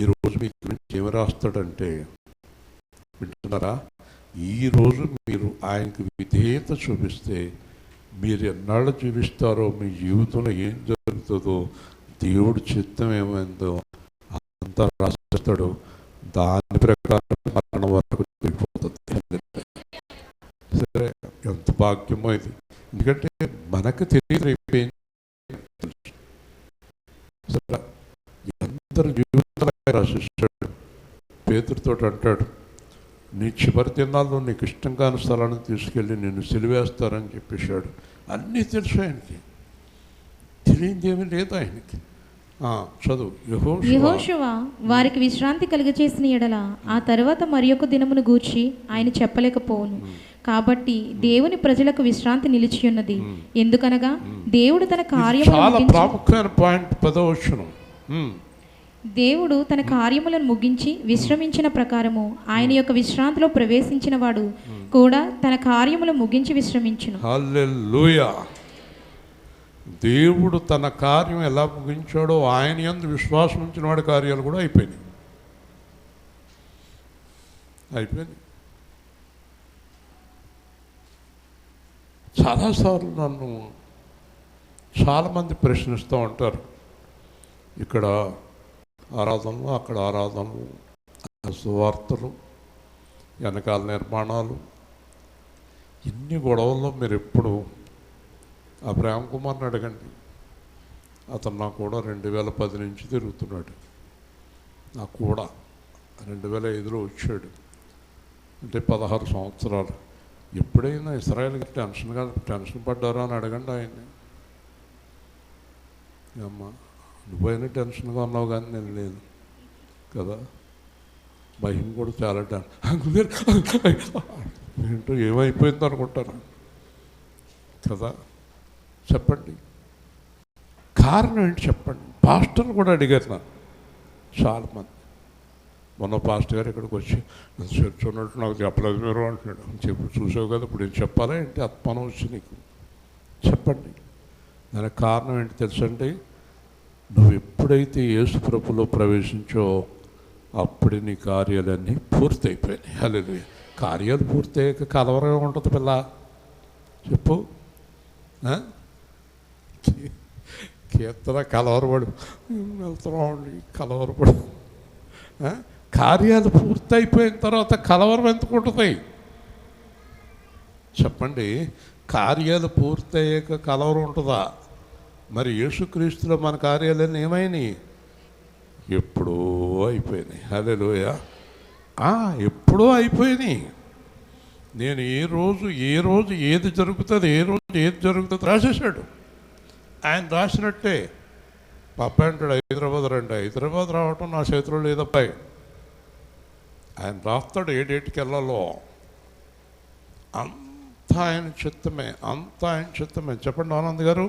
ఈరోజు మీ గురించి ఏమి రాస్తాడంటే, వింటున్నారా? ఈరోజు మీరు ఆయనకు విధేయత చూపిస్తే మీరు ఎన్నాళ్ళు జీవిస్తారో, మీ జీవితంలో ఏం జరుగుతుందో, దేవుడు చిత్తం ఏమైందో అంతా రాస్తాడు. దాని ప్రకారం మరణం వరకు తిరిగిపోతుంది. సరే, ఎంత భాగ్యమో ఇది. ఎందుకంటే మనకు తెలియదు రేపు ఏం జీవితంలో రాసిస్తాడు. పేతురుతో అంటాడు, నీ చివరి దినాల్లో నీకు ఇష్టం కాని స్థలాన్ని తీసుకెళ్ళి నిన్ను సిలివేస్తారని చెప్పేశాడు. అన్నీ తెలుసు ఆయనకి, తెలియదేమీ లేదు ఆయనకి. చదువు. యెహోషువ వారికి విశ్రాంతి కలుగచేసిన ఎడల ఆ తర్వాత మరి ఒక దినమును గూర్చి ఆయన చెప్పలేకపోవును. కాబట్టి దేవుని ప్రజలకు విశ్రాంతి నిలిచి ఉన్నది. ఎందుకనగా దేవుడు తన చాలా ప్రాముఖ్యమైన పాయింట్ 10వ వచనం. దేవుడు తన కార్యములను ముగించి విశ్రమించిన ప్రకారము ఆయన యొక్క విశ్రాంతిలో ప్రవేశించిన వాడు కూడా తన కార్యములు ముగించి విశ్రమించును. హల్లెలూయా. దేవుడు తన కార్యం ఎలా ముగించాడో ఆయన యందు విశ్వాసం ఉంచిన వాడి కార్యాలు కూడా అయిపోయినాయి. చాలాసార్లు నన్ను చాలామంది ప్రశ్నిస్తూ ఉంటారు, ఇక్కడ ఆరాధనలు, అక్కడ ఆరాధనలు, సువార్తలు, వెనకాల నిర్మాణాలు, ఇన్ని గొడవల్లో మీరు ఎప్పుడు ఆ ప్రేమ్ కుమార్ని అడగండి. అతను నా కూడా 2010 నుంచి తిరుగుతున్నాడు. నా కూడా 2005లో వచ్చాడు, అంటే 16 సంవత్సరాలు. ఎప్పుడైనా ఇస్రాయేల్కి టెన్షన్ పడ్డారా అని అడగండి ఆయన్ని. అమ్మా నువ్వైనా టెన్షన్గా ఉన్నావు కానీ నేను లేదు కదా. భయం కూడా చాలా ఏంటో ఏమైపోయింది అనుకుంటాను కదా. చెప్పండి, కారణం ఏంటి చెప్పండి. పాస్టర్ని కూడా అడిగారు నన్ను చాలామంది. మొన్న పాస్టర్ గారు ఇక్కడికి వచ్చి చర్చ్ ఉన్నట్టు నాకు చెప్పలేదు మీరు అంటున్నాడు. చెప్పి చూసావు కదా, ఇప్పుడు ఏం చెప్పాలా ఏంటి, ఆత్మానం వచ్చి నీకు చెప్పండి. దానికి కారణం ఏంటి తెలుసండి, నువ్వు ఎప్పుడైతే యేసు ప్రభులో ప్రవేశించో అప్పుడే నీ కార్యాలన్నీ పూర్తయిపోయినాయి. హల్లెలూయా. కార్యాలు పూర్తయ్యాక కలవరం ఉంటుంది పిల్ల, చెప్పు. కీర్తన కలవరపడు వెళ్తున్నామండి, కలవరపడు. కార్యాలు పూర్తయిపోయిన తర్వాత కలవరం ఎందుకు ఉంటుంది చెప్పండి. కార్యాలు పూర్తయ్యాక కలవరం ఉంటుందా? మరి యేసుక్రీస్తులో మన కార్యాలన్నీ ఏమైనాయి? ఎప్పుడో అయిపోయినాయి. హల్లెలూయా. ఎప్పుడో అయిపోయినాయి. నేను ఏ రోజు ఏది జరుగుతుంది, ఏది జరుగుతుంది రాసేసాడు. ఆయన రాసినట్టే. పాప అంటాడు హైదరాబాద్ రండి. హైదరాబాద్ రావటం నా చేతిలో లేదబ్బాయి. ఆయన రాస్తాడు ఏ డేట్కి వెళ్ళాలో. అంతా ఆయన చిత్తమే, అంతా ఆయన చిత్తమే. చెప్పండి ఆనంద్ గారు,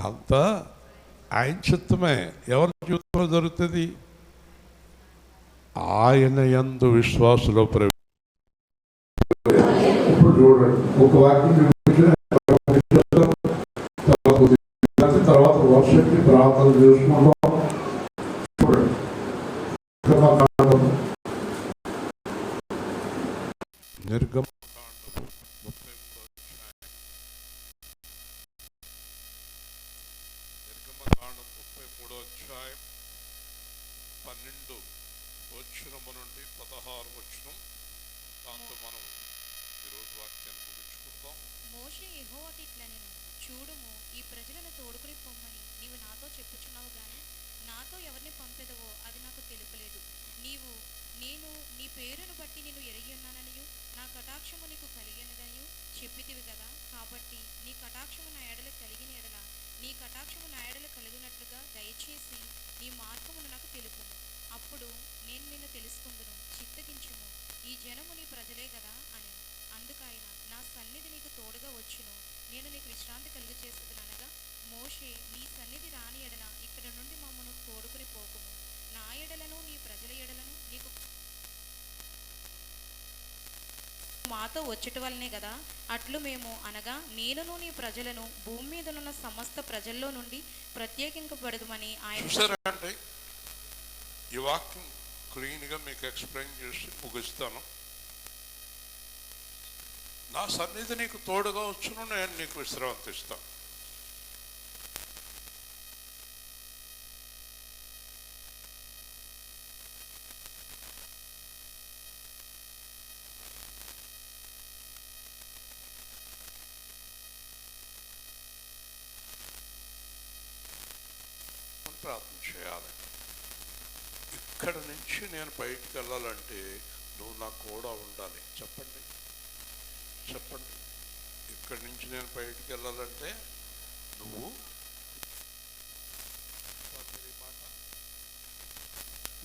అంతా ఆయన చిత్తమే. ఎవరి జీవితంలో జరుగుతుంది? ఆయన యందు విశ్వాసులో చూడండి. ఒక వాక్యం తర్వాత వర్షకి ప్రార్థన చేసుకున్నాం. నిర్గమకాండము 33వ అధ్యాయం 12 వచనము నుండి 16 వచనం. దాంతో మనం ఈరోజు వాక్యాన్ని ముగించుకుందాం. మోషే యెహోవాకి ఇట్లనెను, చూడుము, ఈ ప్రజలను తోడుకుని పొమ్మని నీవు నాతో చెప్పుచున్నావు గాని నాతో ఎవరిని పంపెదవో అది నాకు తెలుపలేదు. నేను నీ పేరును బట్టి నిన్ను ఎరిగి ఉన్నాననియు నా కటాక్షము నీకు కలిగినదనియు చెప్పితివి కదా. కాబట్టి నీ కటాక్షము నా ఎడల కలిగిన ఎడల నీ కటాక్షము నా ఎడల కలిగినట్లుగా దయచేసి నీ మార్గమును నాకు తెలుపుము. అప్పుడు నేను నిన్ను తెలుసుకుందును. చిత్తగించుము, ఈ జనము నీ ప్రజలే కదా అని. అందుకైన నా సన్నిధి నీకు తోడుగా వచ్చును, నేను నీకు విశ్రాంతి కలుగచేసేదను అనగా, మోషే నీ సన్నిధి రాని ఎడల ఇక్కడ నుండి మమ్మను తోడుకుని పోకుము. నా ఎడలను నీ ప్రజల ఎడలను నీకు మాతో వచ్చుట వల్లనే కదా. అట్లు మేము అనగా నేనును నీ ప్రజలను భూమి మీదనున్న సమస్త ప్రజల్లో నుండి ప్రత్యేకింపబడదుమని ఆయన. ఈ వాక్యం క్లీన్గా మీకు ఎక్స్ప్లెయిన్ చేసి ముగిస్తాను. నా సన్నిధి నీకు తోడుగా వచ్చును, నేను నీకు విశ్రాంతి ఇస్తాను. ప్రార్థన ఇక్కడి నుంచి నేను బయటికి వెళ్ళాలంటే నువ్వు నాకు కూడా ఉండాలి. చెప్పండి చెప్పండి. ఇక్కడి నుంచి నేను బయటికి వెళ్ళాలంటే నువ్వు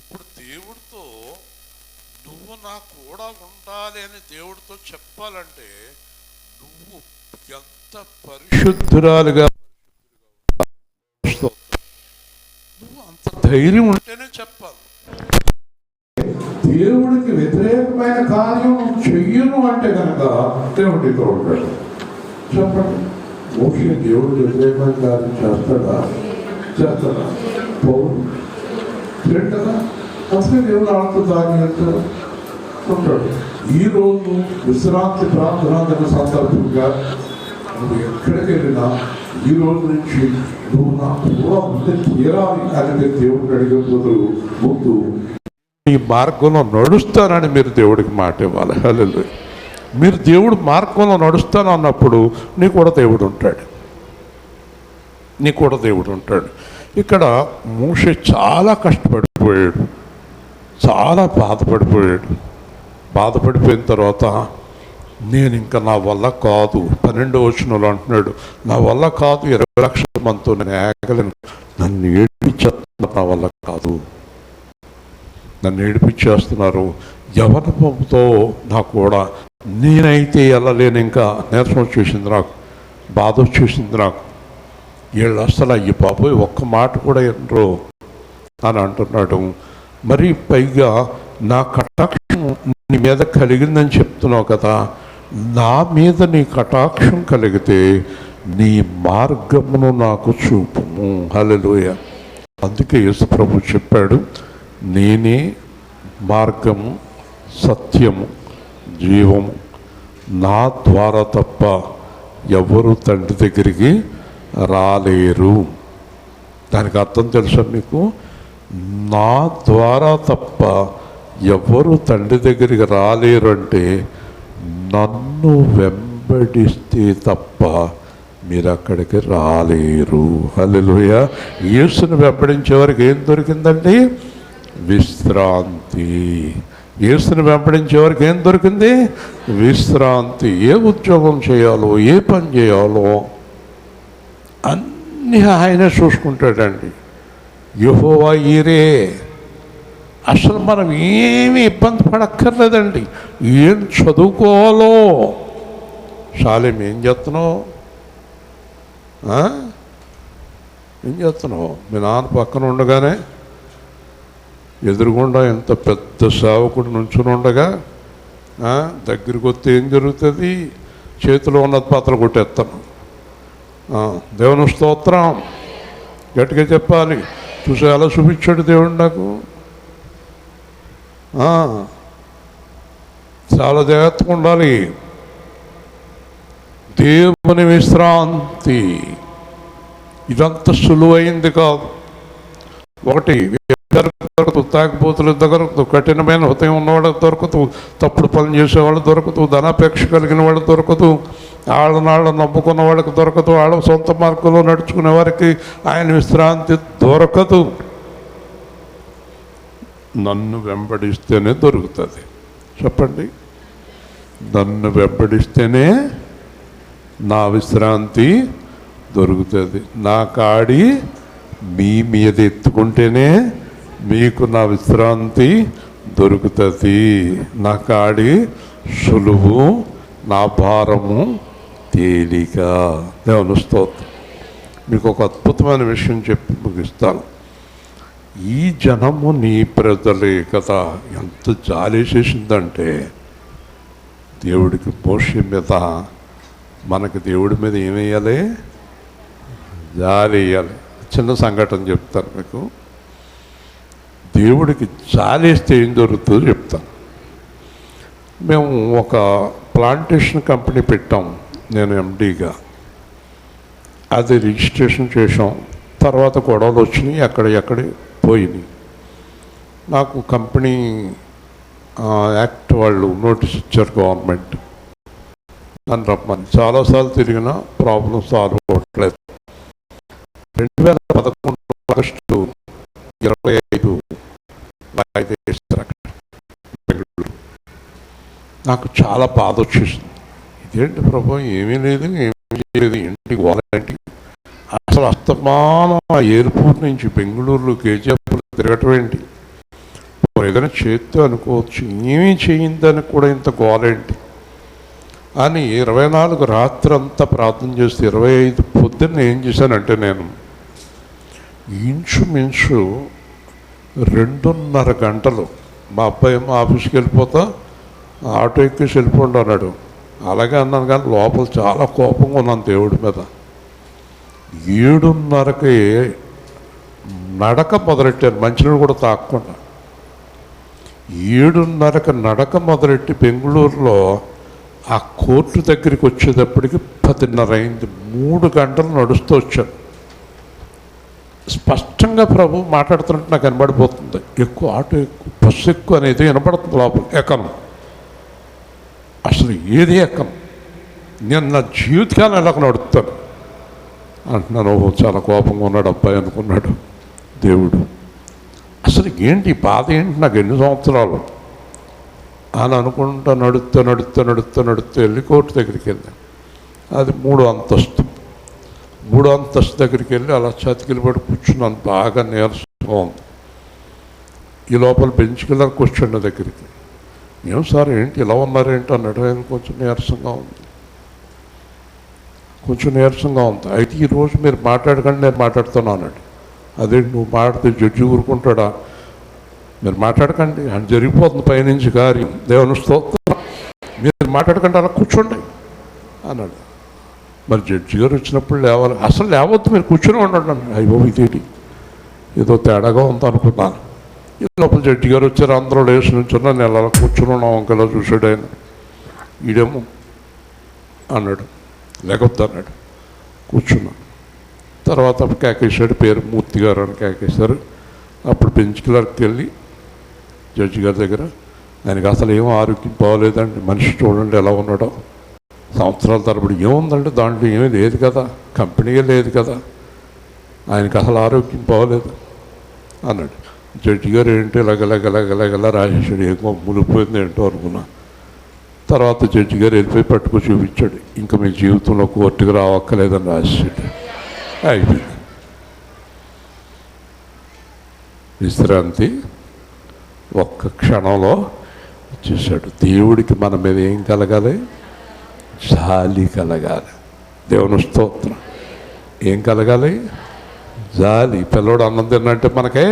ఇప్పుడు దేవుడితో నువ్వు నా కూడా ఉండాలి అని దేవుడితో చెప్పాలంటే నువ్వు ఎంత పరిశుద్ధురాలుగా, నువ్వు అంత ధైర్యం ఉంటేనే చెప్పాలి. దేవుడికి వ్యతిరేకమైన కార్యం చెయ్యను అంటే కనుక దేవుడితో ఉంటాడు. చెప్పండి, మోషే దేవుడికి వ్యతిరేకమైన కార్యం చేస్తాడా? చేస్తాడా? పౌరు చేస్తాడా? అసలు దేవుడు ఆడుతూ దాన్ని వెళ్తాడు ఉంటాడు. ఈరోజు విశ్రాంతి ప్రార్థన సందర్భంగా నువ్వు ఎక్కడికి వెళ్ళినా ఈ రోజు నుంచి నువ్వు నా కూడా ఉంటే తీరాలి అని దేవుడిని అడిగిపోతూ ముందు ఈ మార్గంలో నడుస్తానని మీరు దేవుడికి మాట ఇవ్వాలి. హల్లెలూయా. మీరు దేవుడు మార్గంలో నడుస్తాను అన్నప్పుడు నీ కూడా దేవుడు ఉంటాడు, నీ కూడా దేవుడు ఉంటాడు. ఇక్కడ మోషే చాలా కష్టపడిపోయాడు, చాలా బాధపడిపోయాడు. బాధపడిపోయిన తర్వాత నేను ఇంకా నా వల్ల కాదు, 12వ వచనంలో అంటున్నాడు, నా వల్ల కాదు, 20 లక్షల మందితో నేను ఏగలను, నన్ను ఏడిపించేస్తున్నారు, నా వల్ల కాదు, నన్ను ఏడిపించేస్తున్నారు. యవనముతో నాకు కూడా నేనైతే వెళ్ళలేను, ఇంకా నీరసం వచ్చేసింది నాకు, బాధ వచ్చేసింది నాకు, వీళ్ళు అసలు అయ్యి బాబోయ్ ఒక్క మాట కూడా వినరు అని అంటున్నాడు. మరి పైగా నా కటాక్షం నీ మీద కలిగిందని చెప్తున్నావు కదా, నా మీద నీ కటాక్షం కలిగితే నీ మార్గమును నాకు చూపుము. హల్లెలూయా. అందుకే యేసు ప్రభు చెప్పాడు, నేనే మార్గము సత్యము జీవము, నా ద్వారా తప్ప ఎవరు తండ్రి దగ్గరికి రాలేరు. దానికి అర్థం తెలుసా మీకు? నా ద్వారా తప్ప ఎవరు తండ్రి దగ్గరికి రాలేరు అంటే నన్ను వెంబడిస్తే తప్ప మీరు అక్కడికి రాలేరు. హల్లెలూయా. యేసుని వెంబడించే వారికి ఏం దొరికిందండి? విశ్రాంతి. యేసుని వెంబడించే వారికి ఏం దొరికింది? విశ్రాంతి. ఏ ఉద్యోగం చేయాలో, ఏ పని చేయాలో అన్నీ ఆయనే చూసుకుంటాడండి. యెహోవా ఈరే. అసలు మనం ఏమీ ఇబ్బంది పడక్కర్లేదండి. ఏం చదువుకోవాలో, శాలేం ఏం చేస్తున్నావు? ఏం చేస్తున్నావు? మీ నాన్న పక్కన ఉండగానే ఎదురుగుండా ఎంత పెద్ద సేవకుడు నుంచుని ఉండగా దగ్గరికి వస్తే ఏం జరుగుతుంది? చేతిలో ఉన్నది పాత్రలు కొట్టేస్తాను. దేవుని స్తోత్రం గట్టిగా చెప్పాలి. చూసి ఎలా చూపించాడు దేవుడు నాకు. చాలా జాగ్రత్తగా ఉండాలి. దేవుని విశ్రాంతి ఇదంతా సులువైంది కాదు. ఒకటి దొరకదు, తాగిపోతులు దొరకదు, కఠినమైన హృదయం ఉన్నవాళ్ళకి దొరకదు, తప్పుడు పనులు చేసేవాళ్ళు దొరకదు, ధనాపేక్ష కలిగిన వాళ్ళు దొరకదు, వాళ్ళ నమ్ముకున్న వాళ్ళకి దొరకదు, వాళ్ళ సొంత మార్గంలో నడుచుకునే వారికి ఆయన విశ్రాంతి దొరకదు. నన్ను వెంబడిస్తేనే దొరుకుతుంది. చెప్పండి, నన్ను వెంబడిస్తేనే నా విశ్రాంతి దొరుకుతుంది. నా కాడి మీ మీద ఎత్తుకుంటేనే మీకు నా విశ్రాంతి దొరుకుతుంది. నా కాడి సులువు, నా భారము తేలిక. దేవుని స్తోత్రం. మీకు ఒక అద్భుతమైన విషయం చెప్పి ముగిస్తాను. ఈ జనము నీ ప్రజలే కదా. ఎంత జాలేసేసిందంటే దేవుడికి మోషే మీద, మనకి దేవుడి మీద ఏమేయాలి? జాలి వేయాలి. చిన్న సంఘటన చెప్తాను మీకు. దేవుడికి జాలేస్తే ఏం జరుగుతుందో చెప్తాను. మేము ఒక ప్లాంటేషన్ కంపెనీ పెట్టాం, నేను ఎండీగా. అది రిజిస్ట్రేషన్ చేసాం. తర్వాత గొడవలు వచ్చినాయి, ఎక్కడ పోయినాయి. నాకు కంపెనీ యాక్ట్ వాళ్ళు నోటీస్ ఇచ్చారు, గవర్నమెంట్ నన్ను రమ్మని. చాలాసార్లు తిరిగినా ప్రాబ్లం సాల్వ్ అవ్వట్లేదు. 2011 ఆగస్టు 25 నాకు చాలా బాధ వచ్చేసింది. ఇదేంటి ప్రభు, ఏమీ లేదు, ఏమీ చేయలేదు, ఏంటి గోలంటి? అసలు అస్తమానం ఆ ఎయిర్పోర్ట్ నుంచి బెంగళూరులో కేజీఎఫ్లో తిరగటం ఏంటి? ఏదైనా చేత్తో అనుకోవచ్చు, ఏమీ చేయిందని కూడా ఇంత గోలేంటి అని 24 రాత్రి అంతా ప్రార్థన చేస్తే 25 పొద్దున్న ఏం చేశానంటే, నేను ఇంచుమించు 2.5 గంటలు మా అబ్బాయి ఏమో ఆఫీస్కి వెళ్ళిపోతా ఆటో ఎక్కేసి వెళ్ళిపోండి అన్నాడు. అలాగే అన్నాను, కానీ లోపల చాలా కోపంగా ఉన్నాను దేవుడి మీద. 7:30కి నడక మొదలెట్టాను, మంచినీళ్ళు కూడా తాగకుండా. 7:30కి నడక మొదలెట్టి బెంగళూరులో ఆ కోర్టు దగ్గరికి వచ్చేటప్పటికి 10:30 అయింది. 3 గంటలు నడుస్తూ వచ్చాను. స్పష్టంగా ప్రభు మాట్లాడుతున్నట్టు నాకు కనబడిపోతుంది. ఎక్కువ ఆటో ఎక్కువ, బస్సు ఎక్కువ అనేది వినపడుతుంది. లోపల ఎక్కను, అసలు ఏది ఎక్కను. నేను నా జీవితకాలం ఎలా నడుస్తాను అంటున్నాను. ఓహో, చాలా కోపంగా ఉన్నాడు అబ్బాయి అనుకున్నాడు దేవుడు. అసలు ఏంటి బాధ ఏంటి, నాకు ఎన్ని సంవత్సరాలు అని అనుకుంటా నడుస్తూ వెళ్ళి కోర్టు దగ్గరికి వెళ్ళాను. అది 3వ అంతస్తు. 3వ అంతస్తు దగ్గరికి వెళ్ళి అలా చతికిలు పడి కూర్చున్నాను. బాగా నీరసంగా ఉంది. ఈ లోపల బెంచ్కి వెళ్ళాను కూర్చున్న దగ్గరికి. ఏం సార్ ఏంటి ఇలా ఉన్నారేంటి అన్నాడు. ఆయన కొంచెం నీరసంగా ఉంది. అయితే ఈరోజు మీరు మాట్లాడకండి, నేను మాట్లాడుతాను అన్నాడు. అదే, నువ్వు మాట్లాడితే జడ్జి ఊరుకుంటాడా? మీరు మాట్లాడకండి, అని జరిగిపోతుంది పైనుంచి కార్యం, దేవుని స్తోత్రం, మీరు మాట్లాడకండి, అలా కూర్చోండి అన్నాడు. మరి జడ్జి గారు వచ్చినప్పుడు లేవాలి, అసలు లేవద్దు, మీరు కూర్చొని ఉండండి అన్నాడు. అయ్యో, ఇదేంటి ఏదో తేడాగా ఉంది అనుకున్నాను. ఈ లోపల జడ్జి గారు వచ్చారు, అందరూ లేచి నుంచున్నా, నేను అలా కూర్చొని ఉన్నాం. అంకలా చూసాడు ఆయన. ఈడేమో అన్నాడు, లేకొద్దు అన్నాడు. కూర్చున్నాను. తర్వాత కేకేశాడు, పేరు మూర్తి గారు అని కేకేశారు. అప్పుడు బెంచ్ క్లర్క్కి వెళ్ళి జడ్జి గారి దగ్గర, ఆయనకి అసలు ఏమో ఆరోగ్యం బాగోలేదండి, మనిషి చూడండి ఎలా ఉన్నాడో, సంవత్సరాల తరబడి. ఏముందంటే దాంట్లో ఏమీ లేదు కదా, కంపెనీయే లేదు కదా, ఆయనకి అసలు ఆరోగ్యం బాగోలేదు అన్నాడు. జడ్జి గారు ఏంటి ఇలాగలా రాసేసాడు. ఏమో మునిగిపోయింది ఏంటో అనుకున్నా. తర్వాత జడ్జి గారు వెళ్ళిపోయి పట్టుకు చూపించాడు. ఇంకా మీ జీవితంలో కోర్టుకు రావక్కర్లేదని రాసేసాడు. అయిపోయింది. విశ్రాంతి ఒక్క క్షణంలో ఇచ్చేసాడు. దేవుడికి మన మీద ఏం కలగాలి? జాలి కలగాలి. దేవుని స్తోత్రం. ఏం కలగాలి? జాలి. పిల్లవాడు అన్నం తిన్నంటే మనకే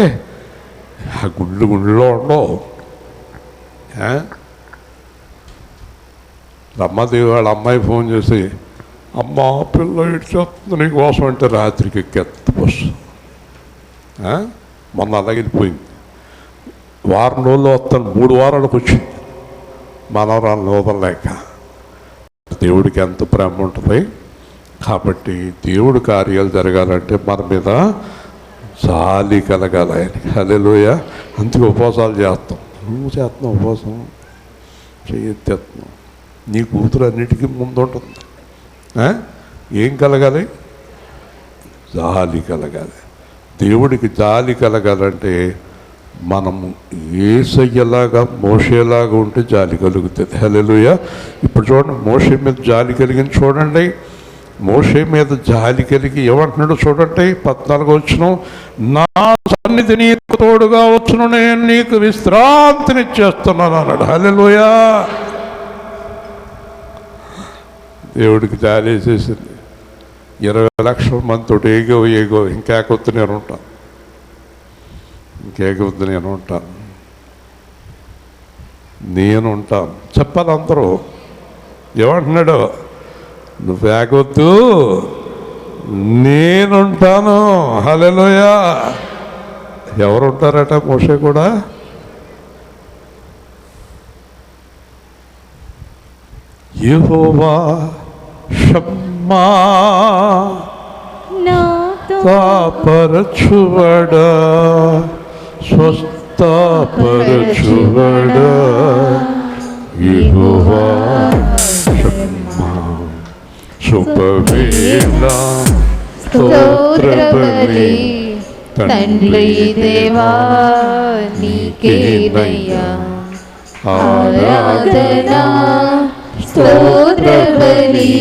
ఆ గుండెలో ఉండవు. రమ్మాదేవి వాళ్ళ అమ్మాయి ఫోన్ చేసి, అమ్మ పిల్ల ఇడ్చేస్తుంది నీకోసం అంటే రాత్రికి ఎక్కేత్త బస్సు. మొన్న అలాగే వెళ్ళిపోయింది. వారం రోజుల్లో వస్తాను, 3 వారాలకు వచ్చింది మనవరాలను వదలలేక. దేవుడికి ఎంత ప్రేమ ఉంటుంది. కాబట్టి దేవుడి కార్యాలు జరగాలంటే మన మీద జాలి కలగాలి ఆయనకి. హల్లెలూయా. అందుకే ఉపవాసాలు చేస్తాం. నువ్వు చేస్తున్నావు ఉపవాసం, చేయెత్తేస్తున్నావు. నీ కూతురు అన్నిటికీ ముందుంటుంది. ఏం కలగాలి? జాలి కలగాలి. దేవుడికి జాలి కలగాలంటే మనము యేసయ్యలాగా మోషేలాగా ఉంటే జాలి కలుగుతుంది. హల్లెలూయా. ఇప్పుడు చూడండి, మోషే మీద జాలి కలిగింది చూడండి. మోషే మీద జాలి కలిగి ఏమంటున్నాడు చూడండి, 14వ వచనం, నా సన్నిధి నీకు తోడుగా వచ్చును, నేను నీకు విశ్రాంతినిచ్చేస్తున్నాను అన్నాడు. హల్లెలూయా. దేవుడికి జాలి వేసేసింది. 20 లక్షల మందితో ఏగో ఇంకేకొద్దు నేను ఉంటాను, నేను ఉంటాను చెప్పాలి అందరూ. ఏమంటున్నాడు? నువ్వు ఏగొద్దు, నేనుంటాను. హల్లెలూయా. ఎవరు ఉంటారట? మోషే కూడా. యెహోవా షమ్మా స్వస్థపరచువడా, స్వస్థపరచువడా, యెహోవా షమ్మా. శుభవేళ స్తోత్రబలి తండ్రి దేవా నీకేనయ్యా, ఆరాధనా స్తోత్ర బలి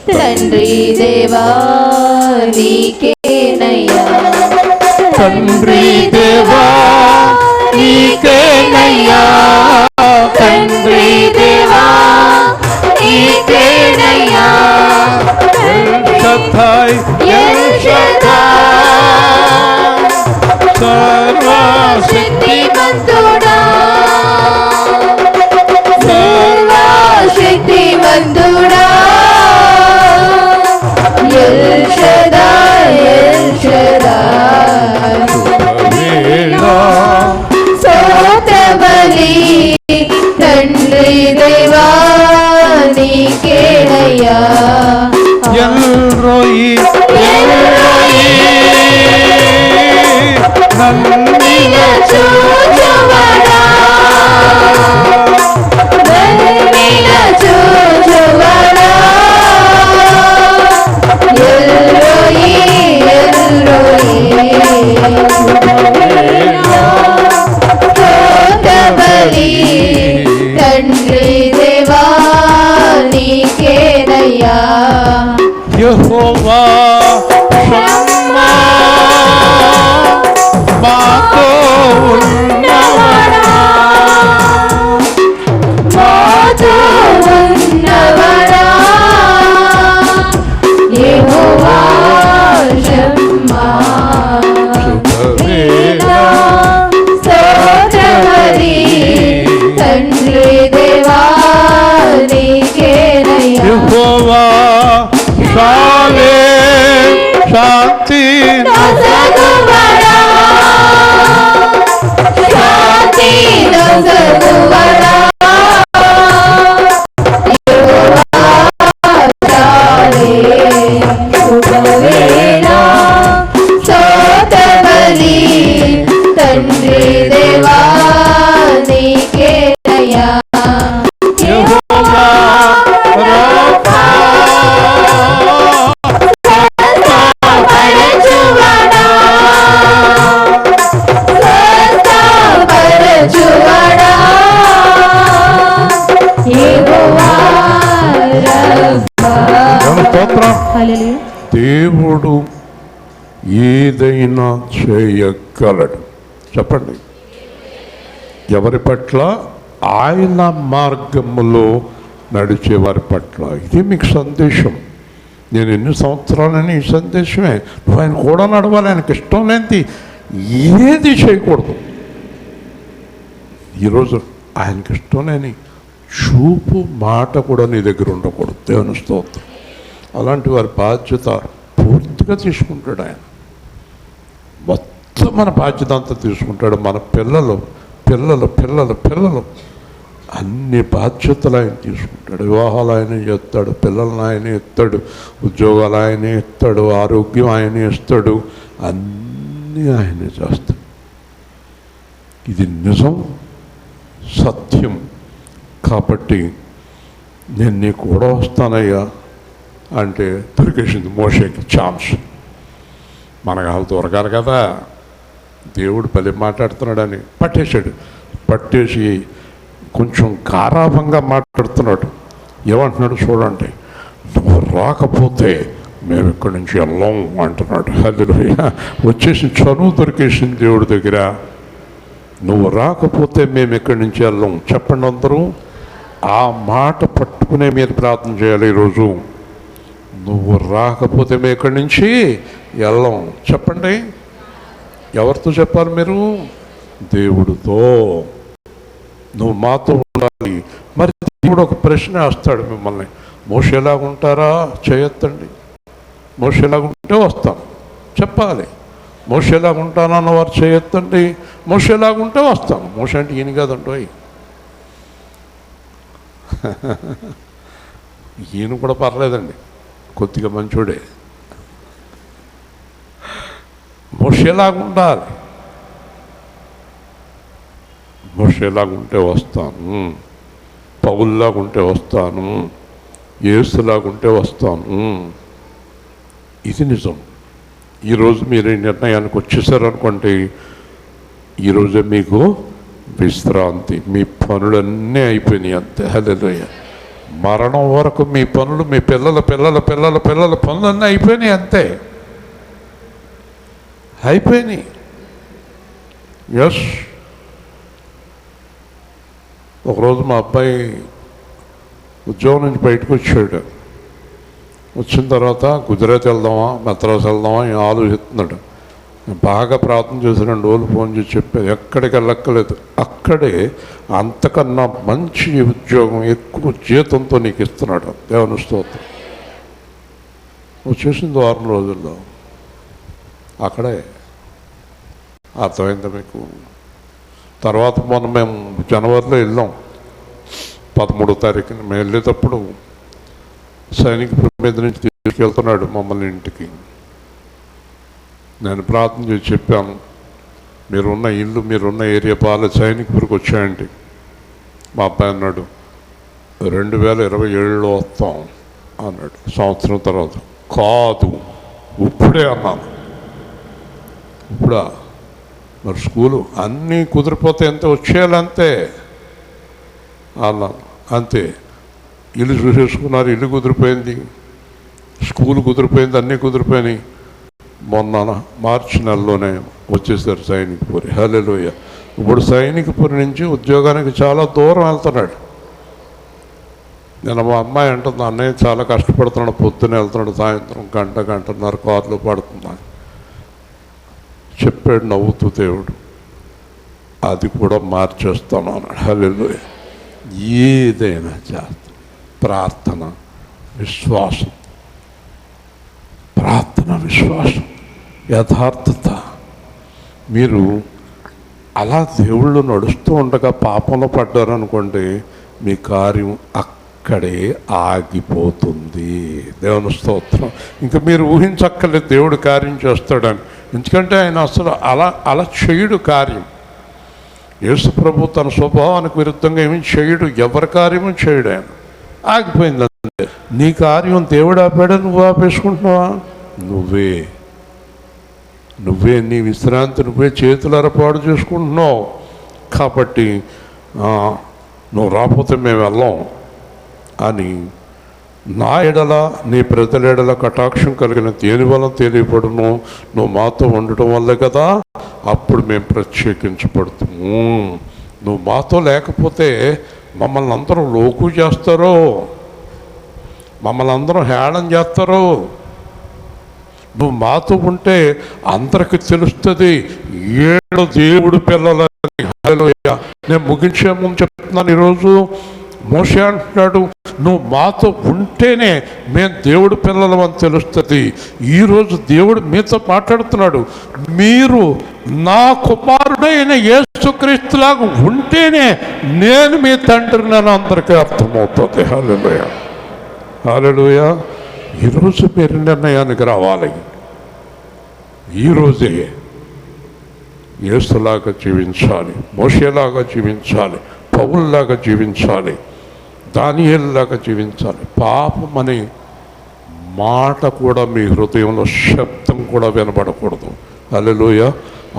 తండ్రి దేవా నీకేనయ్యా తండ్రి దేవా నీకేనయ్యా తండ్రి దేవా నీకేనయ్యా షద్ధాయ్ ఎల్ షద్దాయ్ సర్వశక్తిమంతుడా సర్వశక్తిమంతుడా ఎల్ షద్దాయ్ ఎల్ షద్దాయ్ స్తోత్ర బలి తండ్రి దేవా నీకేనయ్యా ఎల్రోయి నిల చూచువడా నిల చూచువడా ఎల్రోయి స్తోత్ర బలి తండ్రి దేవా నీకేనయ్యా యెహోవా షమ్మా మాతో ఉన్నవాడా మాతో ఉన్నవాడా యెహోవా షమ్మా శుభవేళ స్తోత్ర బలి తండ్రి దేవా నీకేనయ్యా యెహోవా శాలే శాంతి నొసగువడా శాంతి నొసగువడా యెహోవా శాలే శుభవేళ స్తోత్ర బలి తండ్రి దేవా నీకేనయ్యా యెహోవా రాఫా పరచువడా పరచువడా యెహోవా రబ్బా స్తోత్రం. హల్లెలూయా. దేవుడు ఏదైనా చేయగలడు. చెప్పండి. ఎవరి పట్ల? ఆయన మార్గములో నడిచే వారి పట్ల. ఇది మీకు సందేశం. నేను ఎన్ని సంవత్సరాలని ఈ సందేశమే. నువ్వు ఆయన కూడా నడవాలి. ఆయనకి ఇష్టం లేనిది ఏది చేయకూడదు. ఈరోజు ఆయనకి ఇష్టం లేని చూపు మాట కూడా నీ దగ్గర ఉండకూడదు. దేవుని స్తోత్రం. అలాంటి వారి బాధ్యత పూర్తిగా తీసుకుంటాడు ఆయన. మొత్తం మన బాధ్యత అంతా తీసుకుంటాడు. మన పిల్లలు పిల్లలు పిల్లలు పిల్లలు అన్ని బాధ్యతలు ఆయన తీసుకుంటాడు. వివాహాలు ఆయనే చేస్తాడు, పిల్లలను ఆయనే ఇస్తాడు, ఉద్యోగాలు ఆయనే ఇస్తాడు, ఆరోగ్యం ఆయనే ఇస్తాడు, అన్నీ ఆయనే చేస్తాడు. ఇది నిజం, సత్యం. కాబట్టి నేను నీ కూడా వస్తానయ్యా అంటే దొరికేసింది మోషేకి ఛాన్స్. మనకు వాళ్ళు దొరకాలి కదా. దేవుడు పల్లె మాట్లాడుతున్నాడని పట్టేశాడు. పట్టేసి కొంచెం గారాభంగా మాట్లాడుతున్నాడు. ఏమంటున్నాడు చూడండి. నువ్వు రాకపోతే మేము ఇక్కడి నుంచి వెళ్ళాం అంటున్నాడు. హల్లెలూయా. వచ్చేసి చనువు దొరికేసింది దేవుడి దగ్గర. నువ్వు రాకపోతే మేము ఇక్కడి నుంచి వెళ్ళాం. చెప్పండి అందరూ. ఆ మాట పట్టుకునే మీరు ప్రార్థన చేయాలి ఈరోజు. నువ్వు రాకపోతే మేము ఇక్కడి నుంచి వెళ్ళాం. చెప్పండి. ఎవరితో చెప్పాలి మీరు? దేవుడితో. నువ్వు మాతో ఉండాలి. మరి దేవుడు ఒక ప్రశ్న వేస్తాడు మిమ్మల్ని. మోషేలాగుంటారా? చేయొద్దండి. మోషేలాగుంటే వస్తాం చెప్పాలి. మోషేలాగుంటానన్న వారు చేయొద్దండి. మోషేలాగుంటే వస్తాం. మోషే అంటే ఈయన కాదండి. ఈయన కూడా పర్లేదండి, కొద్దిగా మంచోడే. మోషేలాగుండాలి. మోషేలాగుంటే వస్తాను, పౌల్లాగుంటే వస్తాను, యేసులాగుంటే వస్తాను. ఇది నిజం. ఈరోజు మీరు ఈ నిర్ణయానికి వచ్చేసారనుకోండి, ఈరోజే మీకు విశ్రాంతి. మీ పనులన్నీ అయిపోయినాయి అంతే. హల్లెలూయా. మరణం వరకు మీ పనులు, మీ పిల్లల పిల్లల పిల్లల పిల్లల పనులన్నీ అయిపోయినాయి అంతే, అయిపోయినాయి. ఎస్. ఒకరోజు మా అబ్బాయి ఉద్యోగం నుంచి బయటకు వచ్చాడు. వచ్చిన తర్వాత గుజరాత్ వెళ్దామా మద్రాసు వెళ్దామా అని ఆలోచిస్తున్నాడు. నేను బాగా ప్రార్థన చేసి 2 రోజులు ఫోన్ చేసి చెప్పాను, ఎక్కడికి వెళ్ళక్కలేదు, అక్కడే అంతకన్నా మంచి ఉద్యోగం ఎక్కువ జీతంతో నీకు ఇస్తున్నాడు. దేవుని స్తోత్రం. వచ్చేసింది 6 రోజుల్లో అక్కడే. అర్థమైందా మీకు? తర్వాత మొన్న మేము జనవరిలో వెళ్ళాం, 13వ తారీఖున. మేము వెళ్ళేటప్పుడు సైనిక మీద నుంచి తీసుకెళ్తున్నాడు మమ్మల్ని ఇంటికి. నేను ప్రార్థన చేసి చెప్పాను, మీరున్న ఇల్లు మీరున్న ఏరియా బాగా సైనికపురికి వచ్చాయండి. మా అబ్బాయి అన్నాడు 2027లో వస్తాం అన్నాడు. సంవత్సరం తర్వాత. కాదు ఇప్పుడే అన్నాను. ఇప్పుడా? మరి స్కూలు అన్నీ కుదిరిపోతే ఎంత వచ్చేయాలంతే అన్నాను. అంతే. ఇల్లు చూసేసుకున్నారు, ఇల్లు కుదిరిపోయింది, స్కూల్ కుదిరిపోయింది, అన్నీ కుదిరిపోయినాయి. మొన్న మార్చి నెలలోనే వచ్చేసారు సైనికపురి. హల్లెలూయా. ఇప్పుడు సైనికపురి నుంచి ఉద్యోగానికి చాలా దూరం వెళ్తున్నాడు. నేను మా అమ్మాయి అంటుంది, అన్నయ్య చాలా కష్టపడుతున్నాడు, పొద్దున్న వెళ్తున్నాడు, సాయంత్రం గంటన్నర కారులో పడుతున్నాను చెప్పాడు నవ్వుతూ దేవుడు. అది కూడా మార్చేస్తాను అన్నాడు. హల్లెలూయా. ఏదైనా చేస్తాను. ప్రార్థన, విశ్వాసం, ప్రార్థన, విశ్వాసం, యథార్థత. మీరు అలా దేవుళ్ళు నడుస్తూ ఉండగా పాపంలో పడ్డారనుకోండి, మీ కార్యం అక్కడే ఆగిపోతుంది. దేవుని స్తోత్రం. ఇంకా మీరు ఊహించక్కర్లేదు దేవుడు కార్యం చేస్తాడని. ఎందుకంటే ఆయన అసలు అలా చేయడు కార్యం. యేసు ప్రభు తన స్వభావానికి విరుద్ధంగా ఏమీ చేయడు, ఎవరి కార్యము చేయడు. ఆయన ఆగిపోయిందంటే నీ కార్యం దేవుడు ఆపాడా, నువ్వు ఆపేసుకుంటున్నావా? నువ్వే నీ విశ్రాంతి నువ్వే చేతులారా పాడు చేసుకుంటున్నావు. కాబట్టి నువ్వు రాకపోతే మేము వెళ్ళాం అని నా ఎడల నీ ప్రజల ఎడల కటాక్షం కలిగిన దేని వల్ల తెలియపడును, నువ్వు మాతో ఉండటం వల్లే కదా అప్పుడు మేము ప్రత్యేకించబడుతాము. నువ్వు మాతో లేకపోతే మమ్మల్ని అందరూ లోకు చేస్తారో, మమ్మల్ని అందరూ హేళన చేస్తారో. నువ్వు మాతో ఉంటే అందరికి తెలుస్తుంది 7 దేవుడు పిల్లలని. హల్లెలూయా. నేను ముగించే ముందు చెప్తున్నాను, ఈరోజు మోషే అంటున్నాడు, నువ్వు మాతో ఉంటేనే మేము దేవుడు పిల్లలం అని తెలుస్తుంది. ఈరోజు దేవుడు మీతో మాట్లాడుతున్నాడు, మీరు నా కుమారుడైన యేసుక్రీస్తులాగా ఉంటేనే నేను మీ తండ్రిని అని అందరికీ అర్థమవుతుంది. హల్లెలూయా. హల్లెలూయా. ఈరోజు మీరు నిర్ణయానికి రావాలి. ఈరోజే యేసులాగా జీవించాలి, మోషేలాగా జీవించాలి, పౌలులాగా జీవించాలి, దానియేలులాగా జీవించాలి. పాపం అనే మాట కూడా మీ హృదయంలో శబ్దం కూడా వినబడకూడదు. హల్లెలూయా.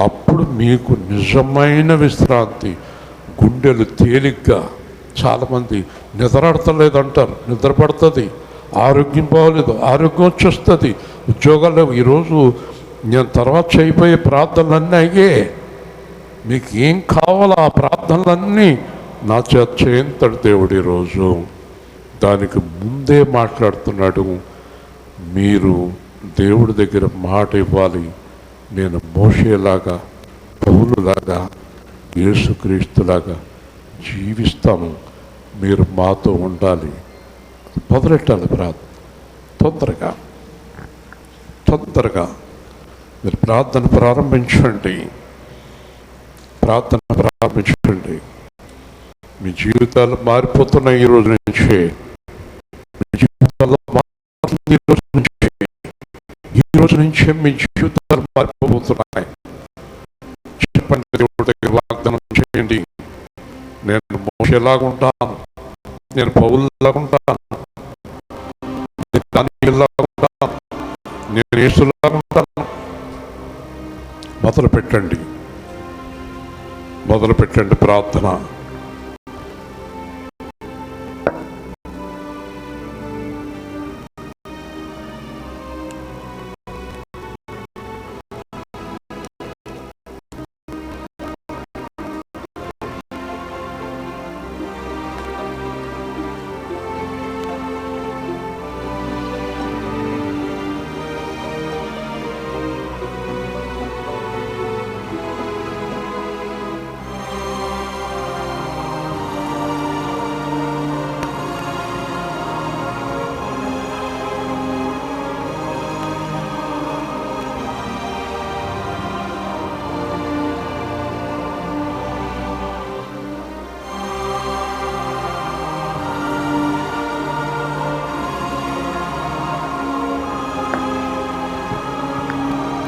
అప్పుడు మీకు నిజమైన విశ్రాంతి, గుండెలు తేలిగ్గా. చాలామంది నిద్రపడతలేదంటారు, నిద్ర పడుతుంది. ఆరోగ్యం బాగోలేదు, ఆరోగ్యం వచ్చేస్తుంది. ఉద్యోగాలు ఈరోజు నేను తర్వాత చేయబోయే ప్రార్థనలన్నీ అయ్యే. మీకు ఏం కావాలో ఆ ప్రార్థనలన్నీ నా చేత చేయింతాడు దేవుడు. ఈరోజు దానికి ముందే మాట్లాడుతున్నాడు. మీరు దేవుడి దగ్గర మాట ఇవ్వాలి. నేను మోషేలాగా, పౌలులాగా, యేసుక్రీస్తులాగా జీవిస్తాను, మీరు మాతో ఉండాలి. మొదలెట్టాలి ప్రార్థన. తొందరగా మీరు ప్రార్థన ప్రారంభించండి. మీ జీవితాలు మారిపోతున్నాయి ఈ రోజు నుంచే. మీ జీవితాల్లో మారుతుంది ఈ రోజు నుంచే మీ జీవితాలు మారిపోతున్నాయి. చెప్పండి, దేవుడి దగ్గర వాగ్దానం చేయండి. నేను మోషేలాగా ఉంటాను, నేను పౌలులాగా ఉంటాను, నేను దానియేలులాగా ఉంటాను, నేను యేసులాగా ఉంటాను. మొదలు పెట్టండి. మొదలు పెట్టండి ప్రార్థన.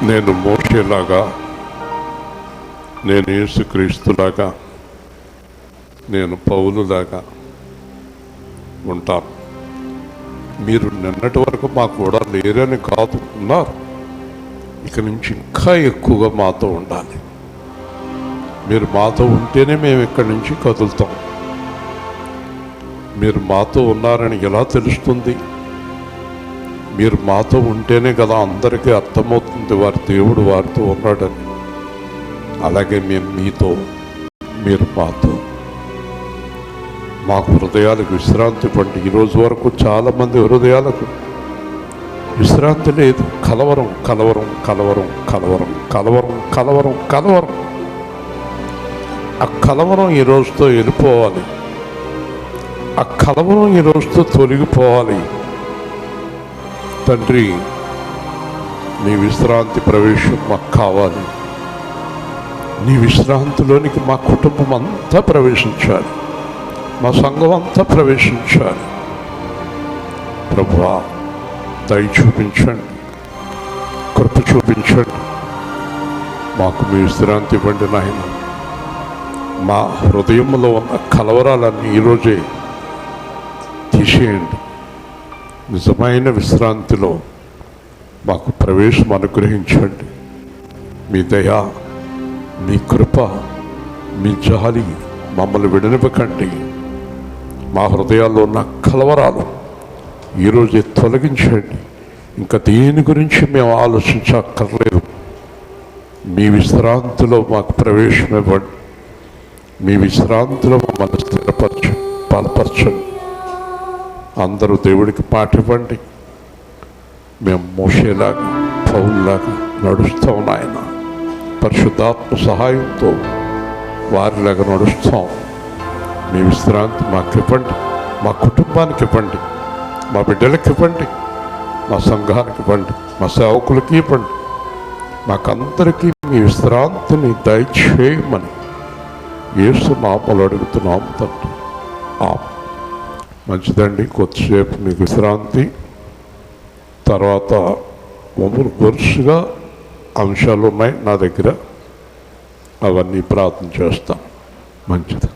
నేను మోషేలాగా, నేను యేసుక్రీస్తులాగా, నేను పౌలులాగా ఉంటాను. మీరు నిన్నటి వరకు మాకు కూడా లేరని కాదు, ఉన్నారు. ఇక నుంచి ఇంకా ఎక్కువగా మాతో ఉండాలి. మీరు మాతో ఉంటేనే మేము ఇక్కడి నుంచి కదులుతాం. మీరు మాతో ఉన్నారని ఎలా తెలుస్తుంది? మీరు మాతో ఉంటేనే కదా అందరికీ అర్థమవుతుంది వారి దేవుడు వారితో ఉన్నాడని. అలాగే మేము మీతో, మీరు మాతో. మాకు హృదయాలకు విశ్రాంతి పండి. ఈరోజు వరకు చాలామంది హృదయాలకు విశ్రాంతి లేదు. కలవరం కలవరం కలవరం కలవరం కలవరం కలవరం కలవరం. ఆ కలవరం ఈ రోజుతో వెళ్ళిపోవాలి. ఆ కలవరం ఈ రోజుతో తొలగిపోవాలి. తండ్రి, నీ విశ్రాంతి ప్రవేశం మాకు కావాలి. నీ విశ్రాంతిలోనికి మా కుటుంబం అంతా ప్రవేశించాలి, మా సంఘం అంతా ప్రవేశించాలి. ప్రభువా, దయ చూపించండి, కృప చూపించండి. మాకు మీ విశ్రాంతి ఇవ్వండి నాయన. మా హృదయంలో ఉన్న కలవరాలన్నీ ఈరోజే తీసేయండి. నిజమైన విశ్రాంతిలో మాకు ప్రవేశం అనుగ్రహించండి. మీ దయ, మీ కృప, మీ జాలి మమ్మల్ని విడనివ్వకండి. మా హృదయాల్లో ఉన్న కలవరాలు ఈరోజే తొలగించండి. ఇంకా దేని గురించి మేము ఆలోచించక్కర్లేదు. మీ విశ్రాంతిలో మాకు ప్రవేశం ఇవ్వండి. మీ విశ్రాంతిలో మమ్మల్ని బలపరచండి. అందరూ దేవుడికి మాట ఇవ్వండి. మేము మోషేలాగా, పౌలులాగా నడుస్తాం నాయన. పరిశుద్ధాత్మ సహాయంతో వారిలాగా నడుస్తాం. మీ విశ్రాంతి మాకు ఇవ్వండి, మా కుటుంబానికి ఇవ్వండి, మా బిడ్డలకి ఇవ్వండి, మా సంఘానికి ఇవ్వండి, మా సేవకులకి ఇవ్వండి. మాకందరికీ మీ విశ్రాంతిని దయచేయమని యేసు నామములో అడుగుతున్నాం తండ్రి. మంచిదండి. కొద్దిసేపు మీకు విశ్రాంతి. తర్వాత వరుసగా అంశాలు ఉన్నాయి నా దగ్గర, అవన్నీ ప్రార్థన చేస్తాం. మంచిది.